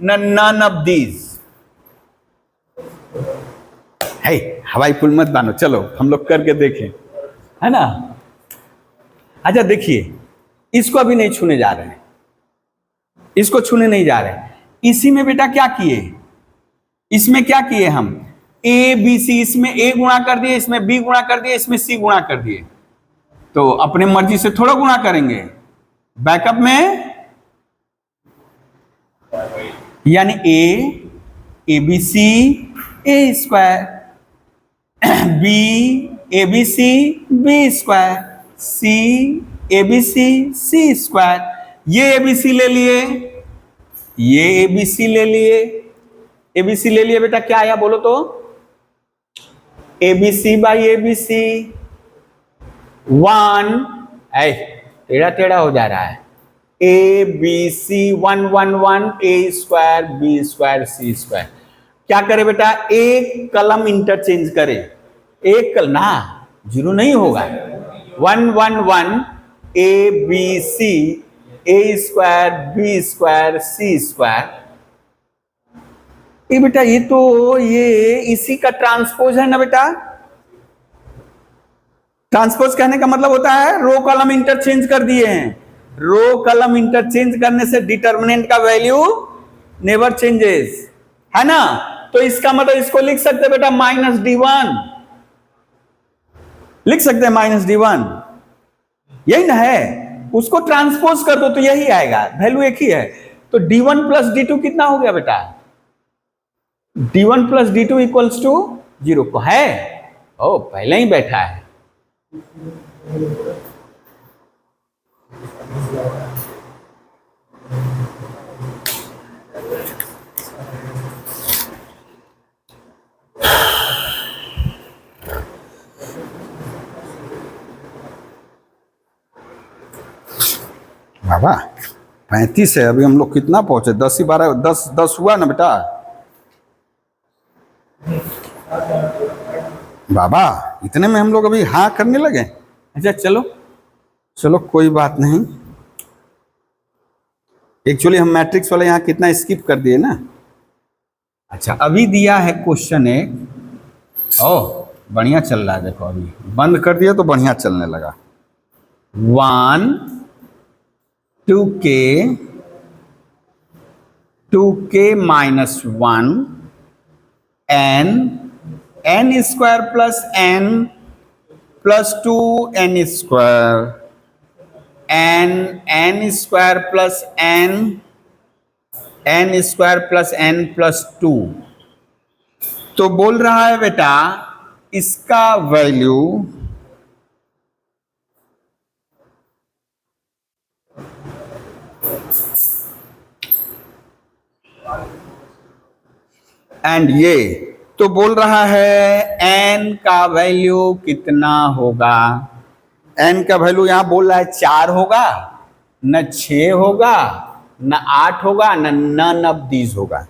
नन ऑफ दीज। है हवाई पुल मत बानो, चलो हम लोग करके देखें, है ना। अच्छा देखिए, इसको अभी नहीं छूने जा रहे हैं, इसको छूने नहीं जा रहे हैं। इसी में बेटा क्या किए, इसमें क्या किए हम? ए बी सी, इसमें ए गुणा कर दिए, इसमें बी गुणा कर दिए, इसमें सी गुणा कर दिए। तो अपने मर्जी से थोड़ा गुणा करेंगे, बैकअप में यानी a b C a square, b a b C b square, c a b c c square. ये ए बी सी ले लिए, ये ए बी सी ले लिए, ए बी सी ले लिए। बेटा क्या आया बोलो तो? A b c by a b c 1, टेढ़ा टेढ़ा हो जा रहा है, a b c 1 1 1 a square B square C square. क्या करे बेटा? एक कलम इंटरचेंज करे, एक कलम ना, जीरो नहीं होगा। 1 1 1 a b C a square B square C square. ये बेटा ये तो ये इसी का ट्रांसपोज है ना बेटा। ट्रांसपोज कहने का मतलब होता है रो कॉलम इंटरचेंज कर दिए हैं। रो कॉलम इंटरचेंज करने से डिटर्मिनेंट का वैल्यू नेवर चेंजेस, है ना। तो इसका मतलब इसको लिख सकते बेटा -D1, लिख सकते हैं -D1, यही ना है। उसको ट्रांसपोज कर दो तो यही आएगा, वैल्यू एक ही है। तो D1 प्लस D2 कितना हो गया बेटा? D1 plus D2 equals to 0 को है, ओ पहले ही बैठा है। बाबा 35 है, अभी हम लोग कितना पहुंचे? 10 ही 12, 10 हुआ ना बेटा। बाबा इतने में हम लोग अभी हाँ करने लगे। अच्छा चलो चलो कोई बात नहीं, एक्चुअली हम मैट्रिक्स वाले यहाँ कितना स्किप कर दिए ना। अच्छा अभी दिया है क्वेश्चन एक, ओह बढ़िया चल रहा है, देखो अभी बंद कर दिया तो बढ़िया चलने लगा। 1 2k minus 1 n square plus n plus 2n square n square plus n square plus n plus 2। तो बोल रहा है बेटा इसका वैल्यू एंड ये तो बोल रहा है n का वैल्यू कितना होगा? एन का वैल्यू यहां बोल रहा है 4 होगा, न 6 होगा, न 8 होगा, न नन ऑफ दीज होगा।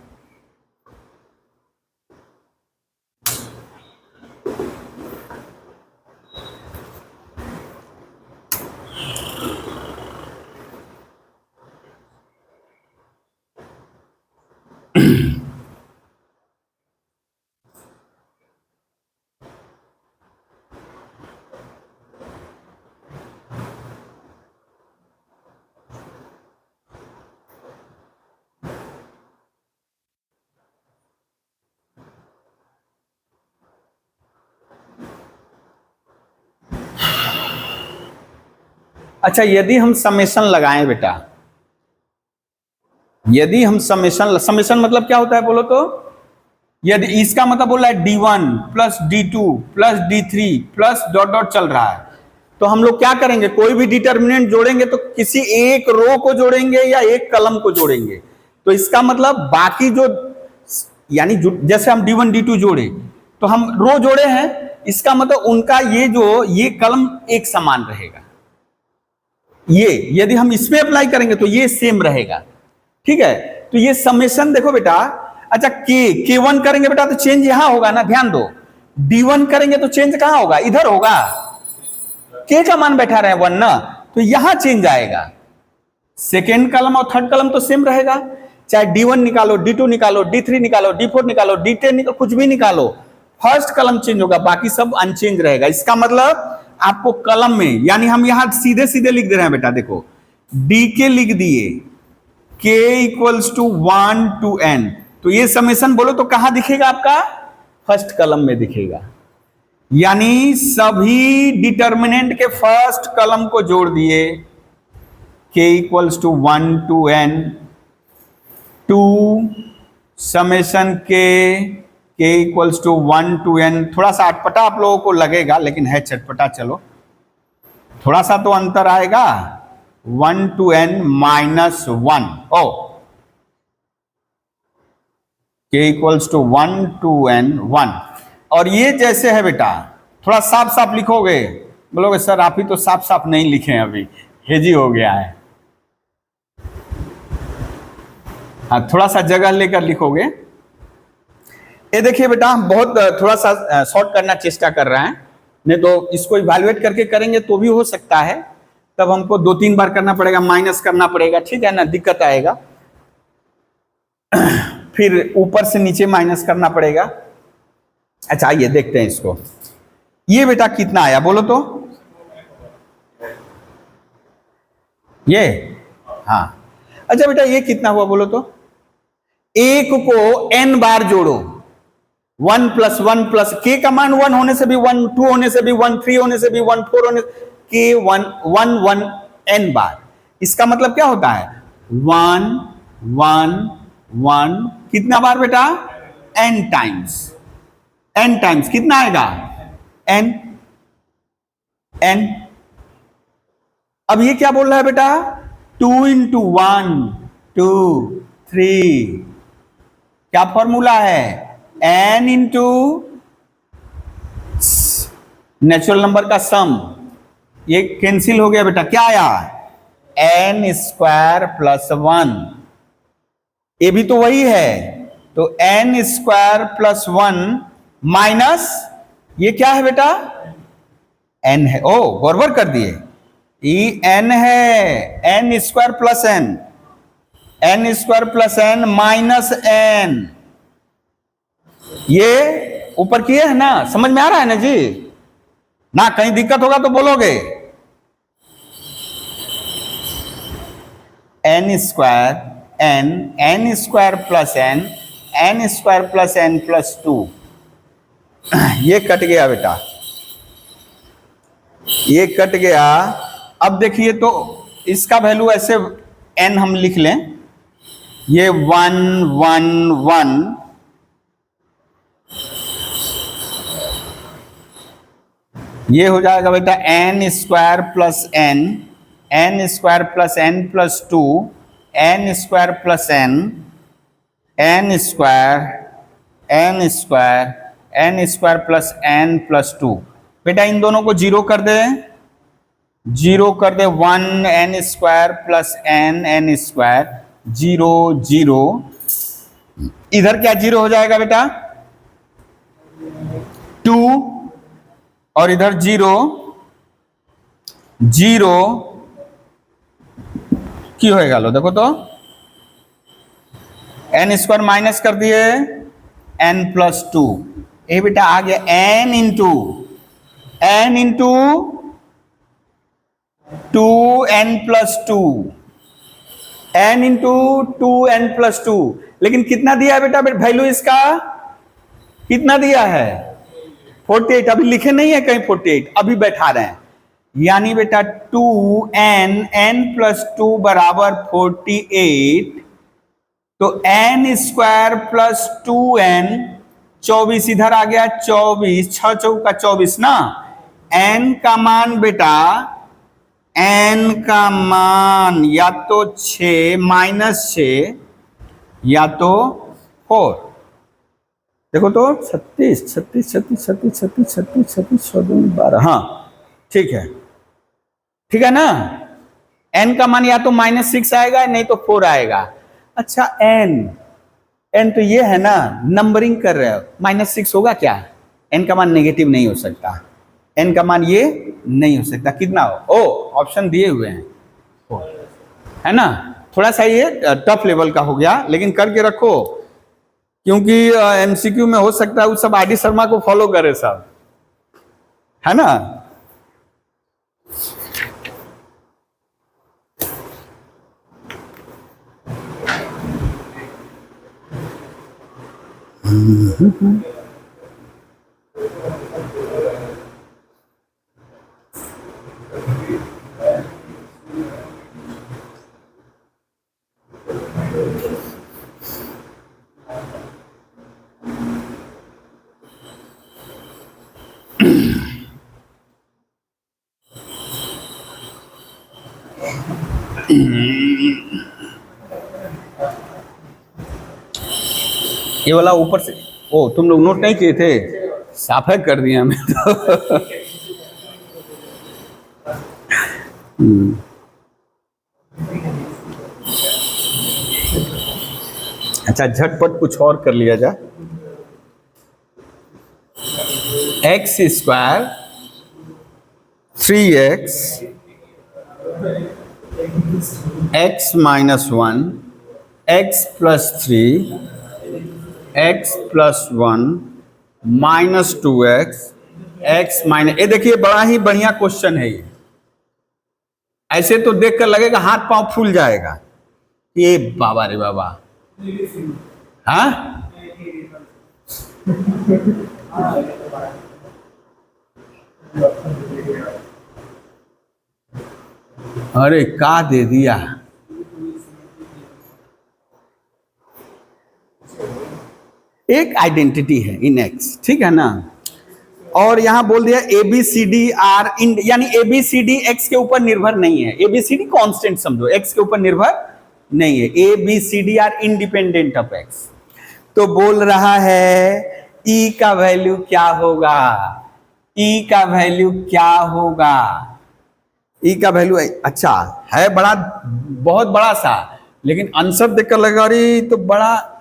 अच्छा, यदि हम समेशन लगाएं बेटा, यदि हम समेशन, समेशन मतलब क्या होता है बोलो तो, यदि इसका मतलब बोल रहा है D1 plus D2 plus D3 plus dot dot चल रहा है, तो हम लोग क्या करेंगे, कोई भी डिटर्मिनेंट जोड़ेंगे तो किसी एक रो को जोड़ेंगे या एक कलम को जोड़ेंगे। तो इसका मतलब बाकी जो, यानी जैसे हम D1 D2 जोड़े तो हम रो जोड़े हैं, इसका मतलब उनका ये कलम एक समान रहेगा। ये यदि हम इसमें अप्लाई करेंगे तो ये सेम रहेगा, ठीक है। तो ये समेशन देखो बेटा, अच्छा K1 करेंगे बेटा तो चेंज यहां होगा ना, ध्यान दो। D1 करेंगे तो चेंज कहां होगा, इधर होगा, K का मान बैठा रहे 1 ना, तो यहां चेंज आएगा। सेकेंड कलम और थर्ड कलम तो सेम रहेगा, चाहे D1 निकालो, D2 निकालो, D3 निकालो, D4 निकालो, D10 निकालो, कुछ भी निकालो, फर्स्ट कलम चेंज होगा, बाकी सब अनचेंज रहेगा। इसका मतलब आपको कलम में, यानी हम यहां सीधे सीधे लिख दे रहे हैं बेटा, देखो DK लिख दिए, K equals to 1 to n, तो ये समेशन बोलो तो कहां दिखेगा आपका, फर्स्ट कलम में दिखेगा। यानी सभी डिटर्मिनेंट के फर्स्ट कलम को जोड़ दिए, K equals to 1 to n, 2 summation K equals to 1 to n। थोड़ा सा अटपटा आप लोगों को लगेगा, लेकिन है चटपटा, चलो थोड़ा सा तो अंतर आएगा, 1 to n माइनस 1, ओ K equals to 1 to n 1। और ये जैसे है बेटा, थोड़ा साफ साफ लिखोगे, बोलोगे सर आप ही तो साफ साफ नहीं लिखे, अभी हेजी हो गया है। हाँ, थोड़ा सा जगह लेकर लिखोगे। ये देखिए बेटा, हम बहुत थोड़ा सा शॉर्ट करना चेष्टा कर रहे हैं, नहीं तो इसको इवैल्यूएट करके करेंगे तो भी हो सकता है, तब हमको 2-3 बार करना पड़ेगा, माइनस करना पड़ेगा, ठीक है ना, दिक्कत आएगा। फिर ऊपर से नीचे माइनस करना पड़ेगा। अच्छा आइए देखते हैं इसको, ये बेटा कितना आया बोलो तो, ये, हाँ। अच्छा बेटा ये कितना हुआ बोलो तो, एक को n बार जोड़ो, 1 + 1 प्लस K का मान 1 होने से भी 1, 2 होने से भी 1, 3 होने से भी 1, 4 होने K 1 n बार। इसका मतलब क्या होता है, 1 1 1 कितना बार बेटा, n टाइम्स, n टाइम्स कितना आएगा, n n। अब ये क्या बोल रहा है बेटा, 2 × 1 2 3, क्या फॉर्मूला है, n इंटू नेचुरल नंबर का सम, ये कैंसिल हो गया बेटा, क्या आया, n² + 1, ये भी तो वही है, तो n² + 1 माइनस ये क्या है बेटा, n है, ओ गड़बड़ कर दिए, ये n है, n² + n, n² + n minus n, ये ऊपर किए है ना, समझ में आ रहा है ना जी ना, कहीं दिक्कत होगा तो बोलोगे। n² n, n² + n, n² + n + 2, ये कट गया बेटा, ये कट गया। अब देखिए तो इसका वैल्यू ऐसे n हम लिख लें, ये 1 1 1, ये हो जाएगा बेटा n² + n, n² + n + 2, n² + n, n² n² + n + 2। बेटा इन दोनों को 0 कर दे, जीरो कर दे 1n² प्लस n स्क्वायर, 0 0, इधर क्या जीरो हो जाएगा बेटा 2, और इधर 0 0 की होएगा, लो देखो तो n² माइनस कर दिए n+2, ये बेटा आ गया n into 2n+2, n into 2n+2, लेकिन कितना दिया है बेटा वैल्यू इसका कितना दिया है 48, अभी लिखे नहीं है कहीं 48, अभी बैठा रहे हैं, यानी बेटा 2n+2 बराबर 48, तो n² प्लस 2n, 24 इधर आ गया 24, 6 चौका 24 ना, n का मान बेटा n का मान या तो 6 -6 या तो 4, देखो तो 36 36 36 36 36 36 36 12, हाँ ठीक है ना, n का मान या तो -6 आएगा नहीं तो 4 आएगा। अच्छा n तो ये है ना, नंबरिंग कर रहे हो, -6 होगा क्या, n का मान नेगेटिव नहीं हो सकता, n का मान ये नहीं हो सकता, कितना हो, ऑप्शन दिए हुए हैं 4, है ना, थोड़ा सा ये टफ लेवल का हो गया, लेकिन करके रखो, क्योंकि एमसीक्यू में हो सकता है वो सब आर डी शर्मा को फॉलो करे सब, है ना। ये वाला ऊपर से, ओ तुम लोग नोट नहीं किए थे, साफ है कर दिया हमें तो अच्छा झटपट कुछ और कर लिया जाए, x² 3x x -1 x + 3 x + 1 -2x x -, ये देखिए बड़ा ही बढ़िया क्वेश्चन है ये, ऐसे तो देखकर लगेगा हाथ पांव फूल जाएगा, ये बाबा रे बाबा, हाँ अरे का दे दिया, एक आइडेंटिटी है इन x, ठीक है ना, और यहां बोल दिया ABCD आर, यानी ABCD x के ऊपर निर्भर नहीं है, ABCD कांस्टेंट समझो, x के ऊपर निर्भर नहीं है, ABCD are independent of x, तो बोल रहा है E का वैल्यू क्या होगा, E का वैल्यू क्या होगा, E का वैल्यू अच्छा है, बड़ा बहुत बड़ा सा, लेकिन आंसर देखकर लगा रही तो बड़ा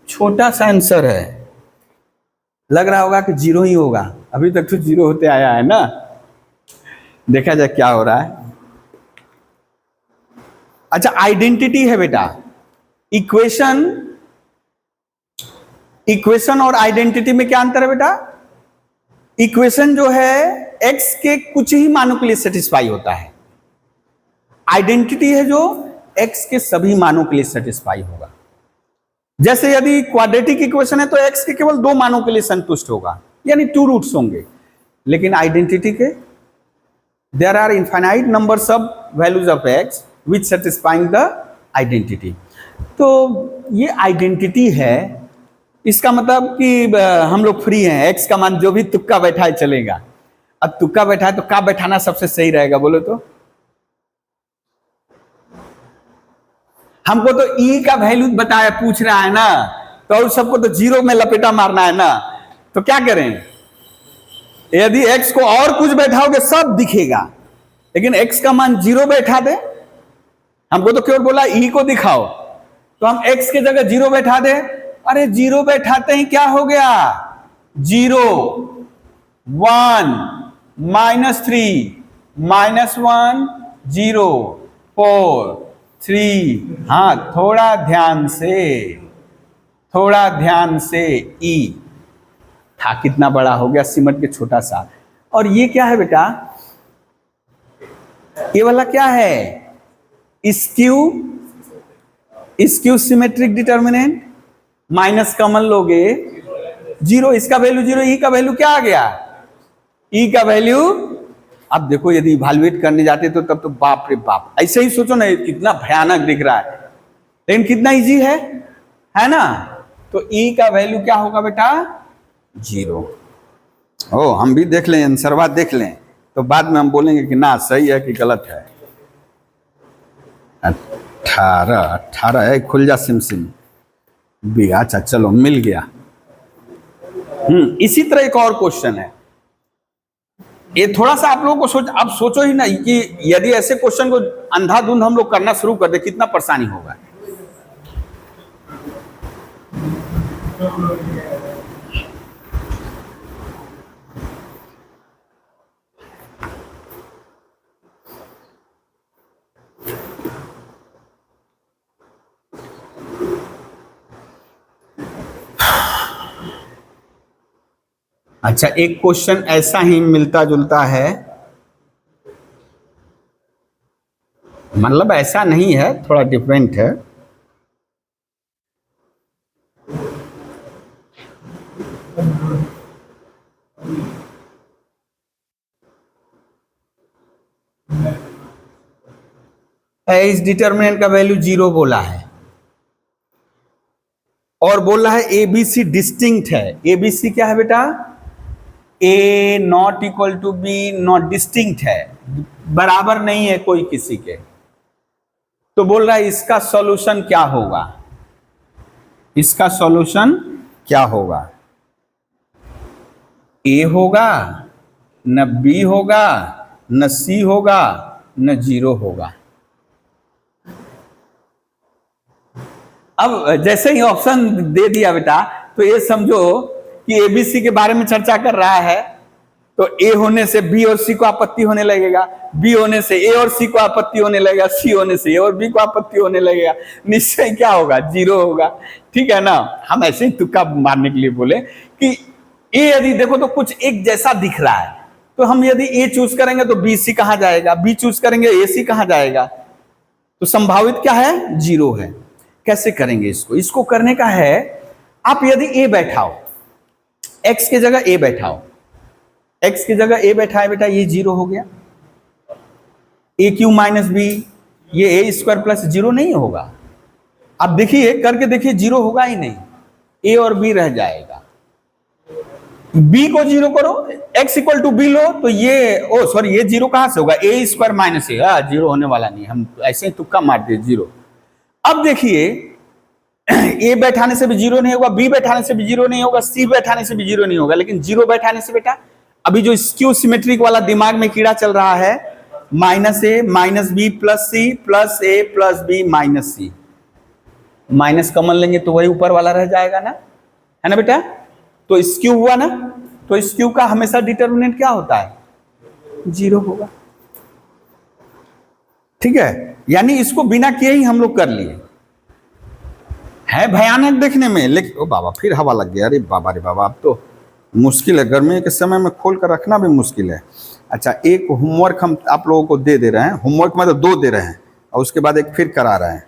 छोटा सा आंसर है, लग रहा होगा कि 0 ही होगा, अभी तक तो 0 होते आया है ना, देखा जाए क्या हो रहा है। अच्छा आइडेंटिटी है बेटा, इक्वेशन और आइडेंटिटी में क्या अंतर है बेटा, इक्वेशन जो है x के कुछ ही मानों के लिए सेटिस्फाई होता है, आइडेंटिटी है जो x के सभी मानों के लिए सेटिस्फाई होगा, जैसे यदि क्वाड्रेटिक इक्वेशन है तो x के केवल 2 मानों के लिए संतुष्ट होगा, यानी 2 रूट्स होंगे, लेकिन आइडेंटिटी के there are infinite numbers of values of x which satisfying the identity. तो ये आइडेंटिटी है, इसका मतलब कि हम लोग फ्री हैं, x का मान जो भी तुक्का बैठा है चलेगा, अब तुक्का बैठा है तो का बैठाना सबसे सही रहेगा बोलो तो, हमको तो E का वैल्यू बताया पूछ रहा है ना, तो और सबको तो 0 में लपेटा मारना है ना, तो क्या करें, यदि x को और कुछ बैठाओगे सब दिखेगा, लेकिन x का मान 0 बैठा दे, हमको तो केवल बोला e को दिखाओ, तो हम x के जगह 0 बैठा दे। अरे 0 बैठाते ही क्या हो गया, 0 1 -3 -1 0 4 3। हाँ, थोड़ा ध्यान से ई था कितना बड़ा हो गया, सिमट के छोटा सा। और ये क्या है बेटा, ये वाला क्या है, skew symmetric determinant. Minus common लोगे 0, इसका वैल्यू 0, ई का वैल्यू क्या आ गया, ई का वैल्यू। अब देखो यदि इवैल्यूएट करने जाते तो तब तो बाप रे बाप, ऐसे ही सोचो ना, कितना भयानक दिख रहा है, लेकिन कितना इजी है ना। तो ई का वैल्यू क्या होगा बेटा, 0। ओ, हम भी देख लें, आंसरवा देख लें, तो बाद में हम बोलेंगे कि ना सही है कि गलत है। 18 है, खुल जा सिम भी। अच्छा चलो, मिल गया। इसी तरह एक और क्वेश्चन है, ये थोड़ा सा आप लोगों को आप सोचो ही ना कि यदि ऐसे क्वेश्चन को अंधाधुंध हम लोग करना शुरू कर दे, कितना परेशानी होगा। अच्छा, एक क्वेश्चन ऐसा ही मिलता जुलता है, मतलब ऐसा नहीं है, थोड़ा डिफरेंट है। इस डिटर्मिनेंट का वैल्यू 0 बोला है और बोल रहा है एबीसी डिस्टिंक्ट है। एबीसी क्या है बेटा, A not equal to B not distinct है, बराबर नहीं है कोई किसी के। तो बोल रहा है इसका सॉल्यूशन क्या होगा, इसका सॉल्यूशन क्या होगा। ए होगा न बी होगा न सी होगा न 0 होगा। अब जैसे ही ऑप्शन दे दिया बेटा, तो ये समझो कि एबीसी के बारे में चर्चा कर रहा है, तो ए होने से बी और सी को आपत्ति होने लगेगा, बी होने से ए और सी को आपत्ति होने लगेगा, सी होने से ए और बी को आपत्ति होने लगेगा। निश्चय क्या होगा, 0 होगा। ठीक है ना। हम ऐसे ही तुक्का मारने के लिए बोले कि ए यदि देखो तो कुछ एक जैसा दिख रहा है, तो हम यदि ए चूज करेंगे तो बी सी कहां जाएगा, बी चूज करेंगे ए सी कहां जाएगा। तो संभावित क्या है, 0 है। कैसे करेंगे इसको, इसको करने का है, आप यदि ए बैठाओ, x की जगह a बैठाओ, x की जगह a बैठाए बेटा, ये 0 हो गया। ए क्यू माइनस बी, ये ए स्क्वायर प्लस 0 नहीं होगा। अब देखिए करके देखिए, 0 होगा ही नहीं, a और b रह जाएगा। b को 0 करो, x इक्वल टू बी लो, तो ये ये 0 कहां से होगा, ए स्क्वायर माइनस ए, 0 होने वाला नहीं, हम ऐसे ही तुक्का मार दिए 0। अब देखिए ए बैठाने से भी 0 नहीं होगा, बी बैठाने से भी 0 नहीं होगा, सी बैठाने से भी 0 नहीं होगा, लेकिन 0 बैठाने से बेटा अभी जो स्क्यू सिमेट्रिक वाला दिमाग में कीड़ा चल रहा है, -a minus b plus c plus a plus b minus c, minus common लेंगे तो वही ऊपर वाला रह जाएगा ना, है ना बेटा। तो स्क्यू हुआ ना, तो स्क्यू का हमेशा डिटर्मिनेंट क्या होता है, 0 होगा। ठीक है, यानी इसको बिना किए ही हम लोग कर लिए। है भयानक देखने में, लेकिन ओ बाबा फिर हवा लग गया, अरे बाबा रे बाबा, अब तो मुश्किल है, गर्मी के समय में खोल कर रखना भी मुश्किल है। अच्छा, एक होमवर्क हम आप लोगों को दे रहे हैं, होमवर्क मतलब 2 दे रहे हैं और उसके बाद एक फिर करा रहे हैं।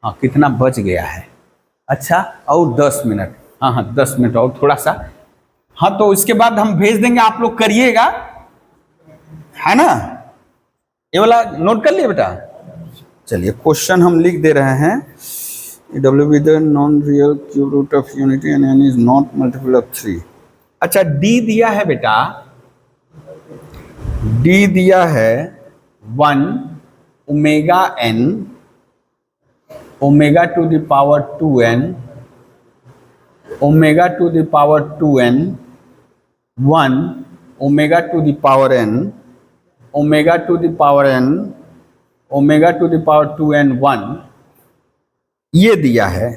हाँ, कितना बच गया है, अच्छा और 10 मिनट, हाँ 10 मिनट और थोड़ा सा। हाँ, तो इसके बाद हम भेज देंगे, आप लोग करिएगा, है ना। ये वाला नोट कर लिए बेटा। चलिए, क्वेश्चन हम लिख दे रहे हैं, W with the non-real cube root of unity and n is not multiple of 3। अच्छा, D दिया है बेटा, D दिया है 1 omega n omega to the power 2n omega to the power 2n 1 omega to the power n, omega to the power n, omega to the power 2n1 ये दिया है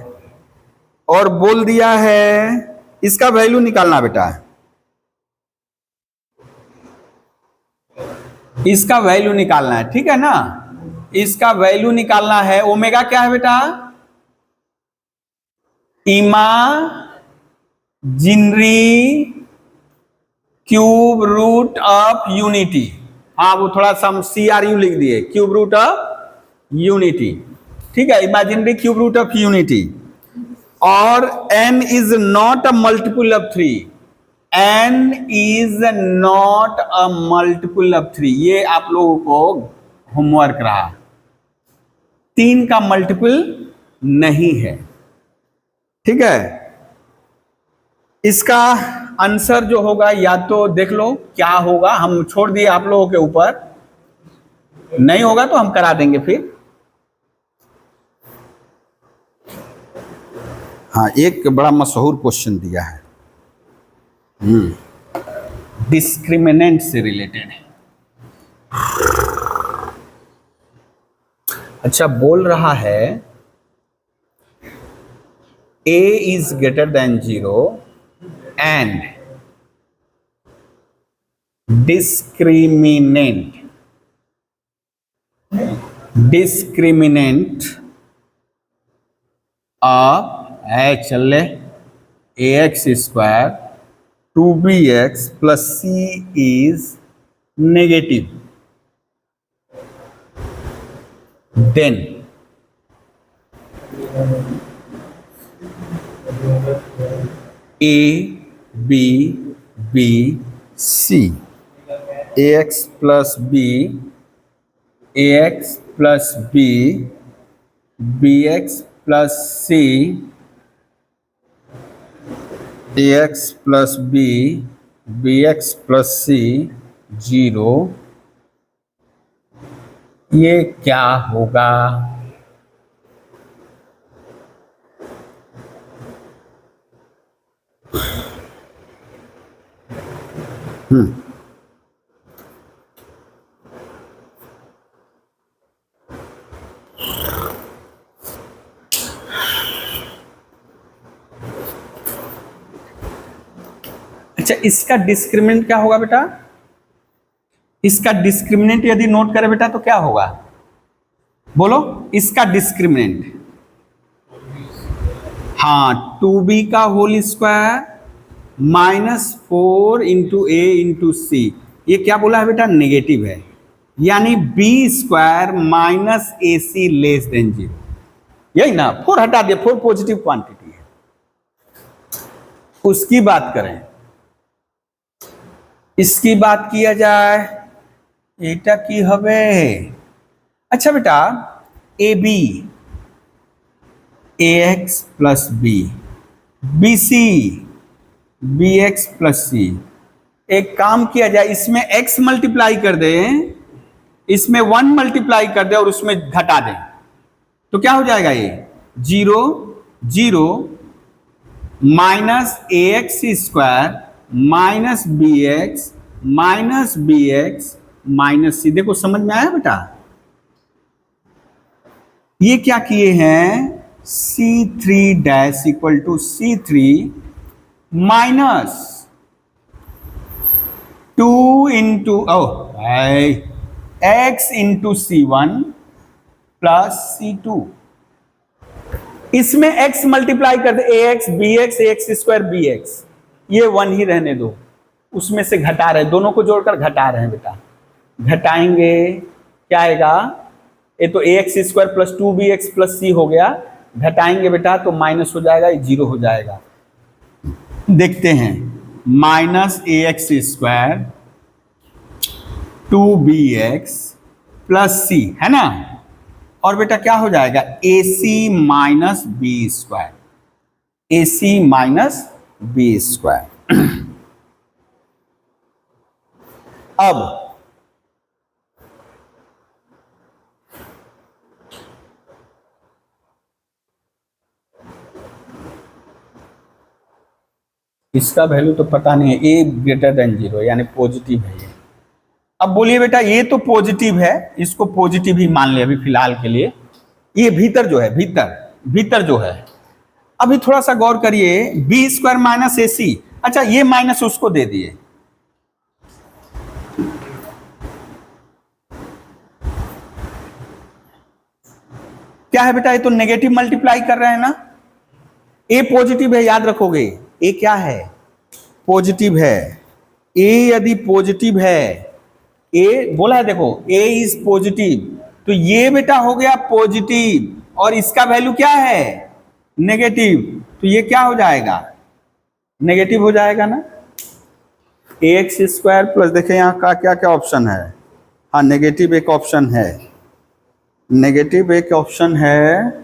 और बोल दिया है इसका वैल्यू निकालना बेटा, इसका वैल्यू निकालना है, ठीक है ना। इसका वैल्यू निकालना है। ओमेगा क्या है बेटा? Imaginary cube root of unity. हाँ वो थोड़ा सा हम CRU लिख दिए, क्यूब रूट ऑफ यूनिटी, ठीक है, imaginary cube root of unity. और n is not a multiple of 3, n is not a multiple of 3, ये आप लोगों को होमवर्क रहा। 3 का मल्टीपल नहीं है, ठीक है। इसका आंसर जो होगा या तो देख लो क्या होगा, हम छोड़ दिए आप लोगों के ऊपर, नहीं होगा तो हम करा देंगे फिर। हाँ एक बड़ा मशहूर क्वेश्चन दिया है, डिस्क्रिमिनेंट से रिलेटेड है। अच्छा बोल रहा है a is greater than 0 and discriminant of चल ले ax square 2bx plus c is negative, then a b b c ax plus b ax plus b bx plus c ax plus b bx plus c 0, ये क्या होगा? अच्छा इसका discriminant क्या होगा बेटा? इसका डिस्क्रिमिनेंट यदि नोट करें बेटा तो क्या होगा, बोलो इसका डिस्क्रिमिनेंट। हाँ 2b का होल स्क्वायर -4 इंटू ए इंटू सी, ये क्या बोला है बेटा? नेगेटिव है, यानी बी स्क्वायर माइनस ए सी लेस देन 0, यही ना। 4 हटा दिया, 4 पॉजिटिव क्वांटिटी है। उसकी बात करें, इसकी बात किया जाए, एटा की हवे। अच्छा बेटा A B A X plus B, B C B X plus C. एक काम किया जाए, इसमें x मल्टीप्लाई कर दे, इसमें 1 मल्टीप्लाई कर दे और उसमें घटा दे, तो क्या हो जाएगा? ये 0 0 minus A X square minus B X minus C. देखो समझ में आया बेटा? ये क्या किए हैं? C3 dash equal to C3 minus 2 into x into C1 plus C2। इसमें x मल्टीप्लाई कर दे, ax bx ax square bx, ये 1 ही रहने दो, उसमें से घटा रहे, दोनों को जोड़कर घटा रहे हैं बेटा। घटाएंगे क्या आएगा? ये तो ax square plus 2bx plus c हो गया, घटाएंगे बेटा तो माइनस हो जाएगा, ये 0 हो जाएगा। देखते हैं, minus ax square 2bx plus c है ना, और बेटा क्या हो जाएगा? AC minus b square, AC minus b square. अब इसका वैल्यू तो पता नहीं है, ए ग्रेटर देन 0 यानी पॉजिटिव है ये। अब बोलिए बेटा ये तो पॉजिटिव है, इसको पॉजिटिव ही मान ले अभी फिलहाल के लिए। ये भीतर जो है, भीतर भीतर जो है, अभी थोड़ा सा गौर करिए, बी स्क्वायर माइनस ए सी, अच्छा ये माइनस उसको दे दिए, क्या है बेटा, ये तो नेगेटिव मल्टीप्लाई कर रहे हैं ना। ए पॉजिटिव है, याद रखोगे, ए क्या है, पॉजिटिव है। ए यदि पॉजिटिव है, ए बोला है देखो, ए इज पॉजिटिव, तो ये बेटा हो गया पॉजिटिव और इसका वैल्यू क्या है, नेगेटिव, तो ये क्या हो जाएगा, नेगेटिव हो जाएगा ना। ए एक्स स्क्वायर प्लस, देखे यहाँ का क्या क्या ऑप्शन है, हाँ नेगेटिव एक ऑप्शन है, नेगेटिव एक ऑप्शन है,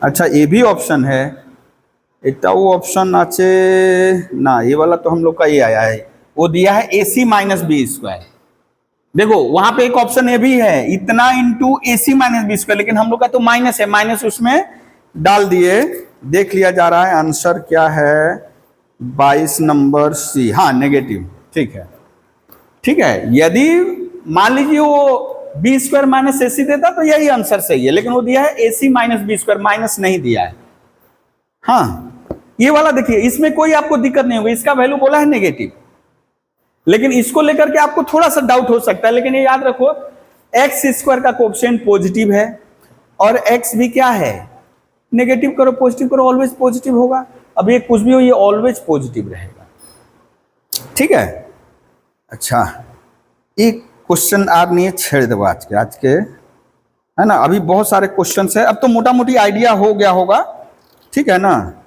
अच्छा ये भी ऑप्शन है, एक वो ऑप्शन आचे ना, ये वाला तो हम लोग का ये आया है, वो दिया है ए सी माइनस बी स्क्वायर। देखो वहां पे एक ऑप्शन ये भी है, इतना इंटू ए सी माइनस बी स्क्वायर, लेकिन हम लोग का तो माइनस है, माइनस उसमें डाल दिए, देख लिया जा रहा है आंसर क्या है, 22 नंबर सी, हाँ नेगेटिव, ठीक है ठीक है। यदि मान लीजिए वो बी स्क्वायर माइनस ए सी देता तो यही आंसर सही है, लेकिन वो दिया है ए C minus b square, minus नहीं दिया है। हाँ ये वाला देखिए, इसमें कोई आपको दिक्कत नहीं होगी, इसका वैल्यू बोला है नेगेटिव, लेकिन इसको लेकर के आपको थोड़ा सा डाउट हो सकता है, लेकिन ये याद रखो एक्स स्क्वायर का कोएफिशिएंट पॉजिटिव है और एक्स भी क्या है, नेगेटिव करो पॉजिटिव करो ऑलवेज पॉजिटिव होगा। अब ये कुछ भी हो, ये ऑलवेज पॉजिटिव रहेगा, ठीक है। अच्छा एक क्वेश्चन आप नहीं छेड़ दो आज के है ना, अभी बहुत सारे क्वेश्चंस है, अब तो मोटा मोटी आइडिया हो गया होगा, ठीक है ना।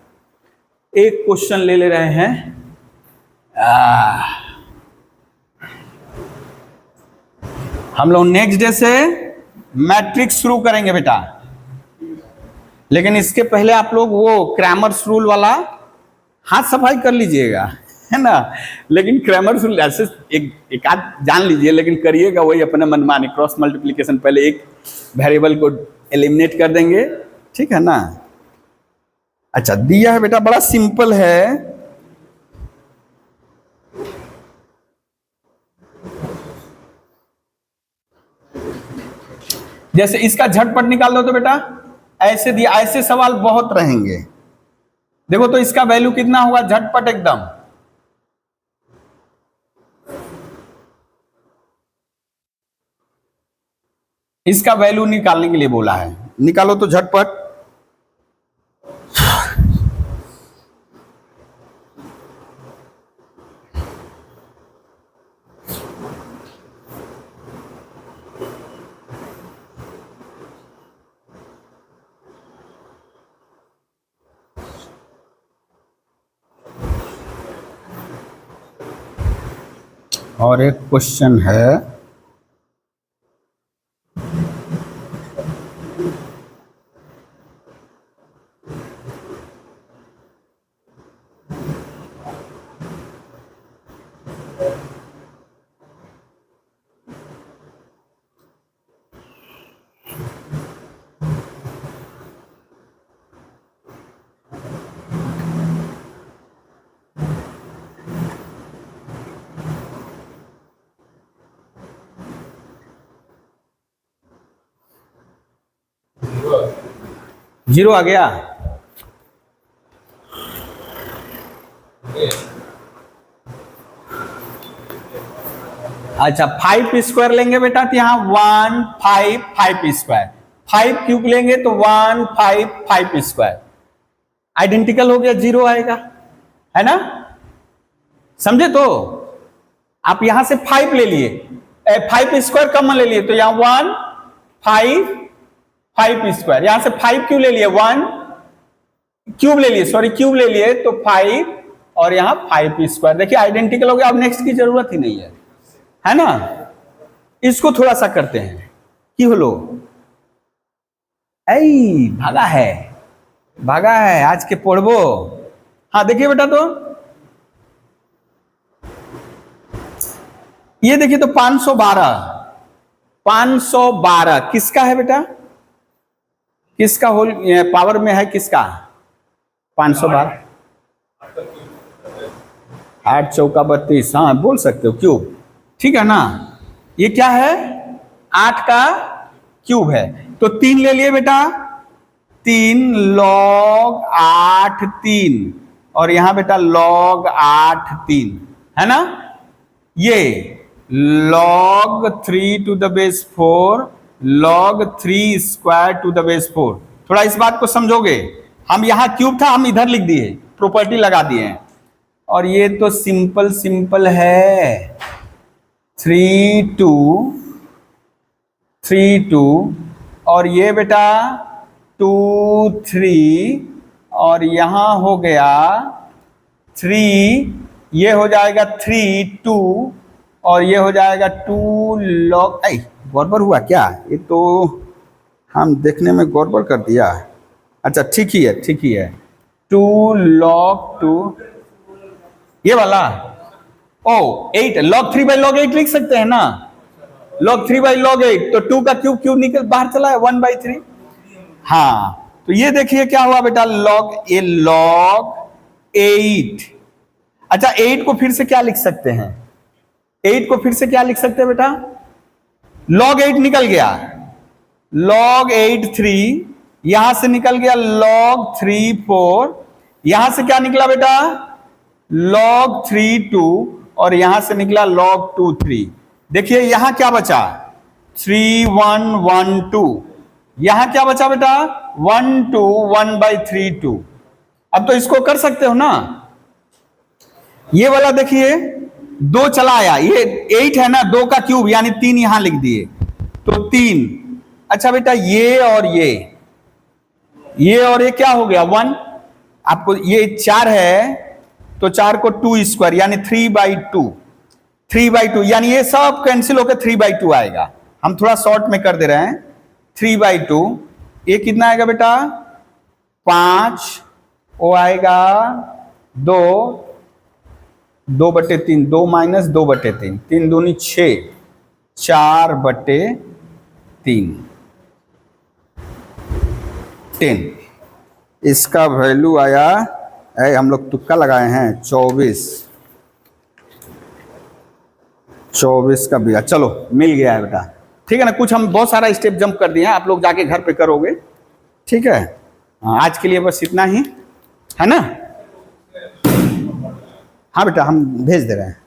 एक क्वेश्चन ले रहे हैं, हम लोग नेक्स्ट डे से मैट्रिक्स शुरू करेंगे बेटा, लेकिन इसके पहले आप लोग वो क्रैमर्स रूल वाला हाथ सफाई कर लीजिएगा, है ना। लेकिन क्रैमर्स रूल ऐसे एक आध जान लीजिए, लेकिन करिएगा वही अपने मनमानी, क्रॉस मल्टीप्लिकेशन, पहले एक वेरिएबल को एलिमिनेट कर देंगे, ठीक है ना। अच्छा दिया है बेटा, बड़ा सिंपल है, जैसे इसका झटपट निकाल दो तो बेटा ऐसे दिया, ऐसे सवाल बहुत रहेंगे। देखो तो इसका वैल्यू कितना होगा झटपट एकदम, इसका वैल्यू निकालने के लिए बोला है, निकालो तो झटपट। और एक क्वेश्चन है, जीरो आ गया, अच्छा 5 स्क्वायर लेंगे बेटा तो यहाँ 1 5 5 स्क्वायर, 5 क्यूब लेंगे तो 1 5 5 स्क्वायर, आइडेंटिकल हो गया, जीरो आएगा, है ना। समझे, तो आप यहां से 5 ले लिए, 5 स्क्वायर कॉमन ले लिए, तो यहाँ 1 5 5 स्क्वायर, यहां से 5 क्यों ले लिए, 1 क्यूब ले लिए, सॉरी क्यूब ले लिए, तो 5 और यहां 5 स्क्वायर, देखिए आइडेंटिकल हो गया, अब नेक्स्ट की जरूरत ही नहीं है ना। इसको थोड़ा सा करते हैं कि होलो, ऐ भागा है आज के पढ़बो। हाँ देखिए बेटा, तो ये देखिए तो 512 किसका है बेटा, किसका होल पावर में है, किसका 512, 8 चौका 32, हाँ बोल सकते हो क्यूब, ठीक है ना। ये क्या है, 8 का क्यूब है। तो 3 ले लिए बेटा, 3 log 8 3, और यहां बेटा log 8 3 है ना। ये log 3 to the base 4 log 3 square to the base 4। थोड़ा इस बात को समझोगे, हम यहां क्यूब था, हम इधर लिख दिए, प्रॉपर्टी लगा दिए हैं। और ये तो सिंपल सिंपल है, 3 2 और ये बेटा 2 3, और यहां हो गया 3, ये हो जाएगा 3 2, और ये हो जाएगा 2 log, गड़बड़ हुआ क्या, ये तो हम देखने में गड़बड़ कर दिया। अच्छा ठीक ही है, 2 log 2, ये वाला, ओ 8 log 3 by log 8 लिख सकते हैं ना, log 3 by log 8, तो 2 का क्यूब निकल बाहर चला है, 1/3। हाँ तो ये देखिए क्या हुआ बेटा, log 8। अच्छा 8 को फिर से क्या लिख सकते हैं, 8 को फिर से क्या लिख सकते हैं बेटा, log 8 निकल गया, log 8 3, यहां से निकल गया log 3 4, यहां से क्या निकला बेटा log 3 2, और यहां से निकला log 2 3। देखिए यहां क्या बचा, 3 1 1 2, यहां क्या बचा बेटा 1 2 1/3 2। अब तो इसको कर सकते हो ना, ये वाला देखिए 2 चला आया, ये 8 है ना, 2 का क्यूब यानी 3 यहां लिख दिए, तो 3। अच्छा बेटा ये और ये क्या हो गया 1, आपको ये 4 है तो 4 को 2 स्क्वायर यानी 3/2 यानी ये सब कैंसिल होकर 3/2 आएगा। हम थोड़ा शॉर्ट में कर दे रहे हैं, 3/2, ये कितना आएगा बेटा 5, वो आएगा 2/3, 2 माइनस 2/3, 3 दूनी 6, 4/3, 10। इसका वैल्यू आया, हम लोग तुक्का लगाए हैं 24 का बिया, चलो मिल गया है बेटा, ठीक है ना। कुछ हम बहुत सारा स्टेप जंप कर दिए हैं, आप लोग जाके घर पे करोगे, ठीक है। आज के लिए बस इतना ही है ना। हाँ बेटा हम भेज दे रहे हैं।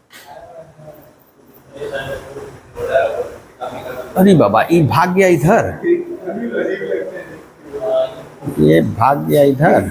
अरे बाबा ये भाग गया इधर, ये भाग गया इधर।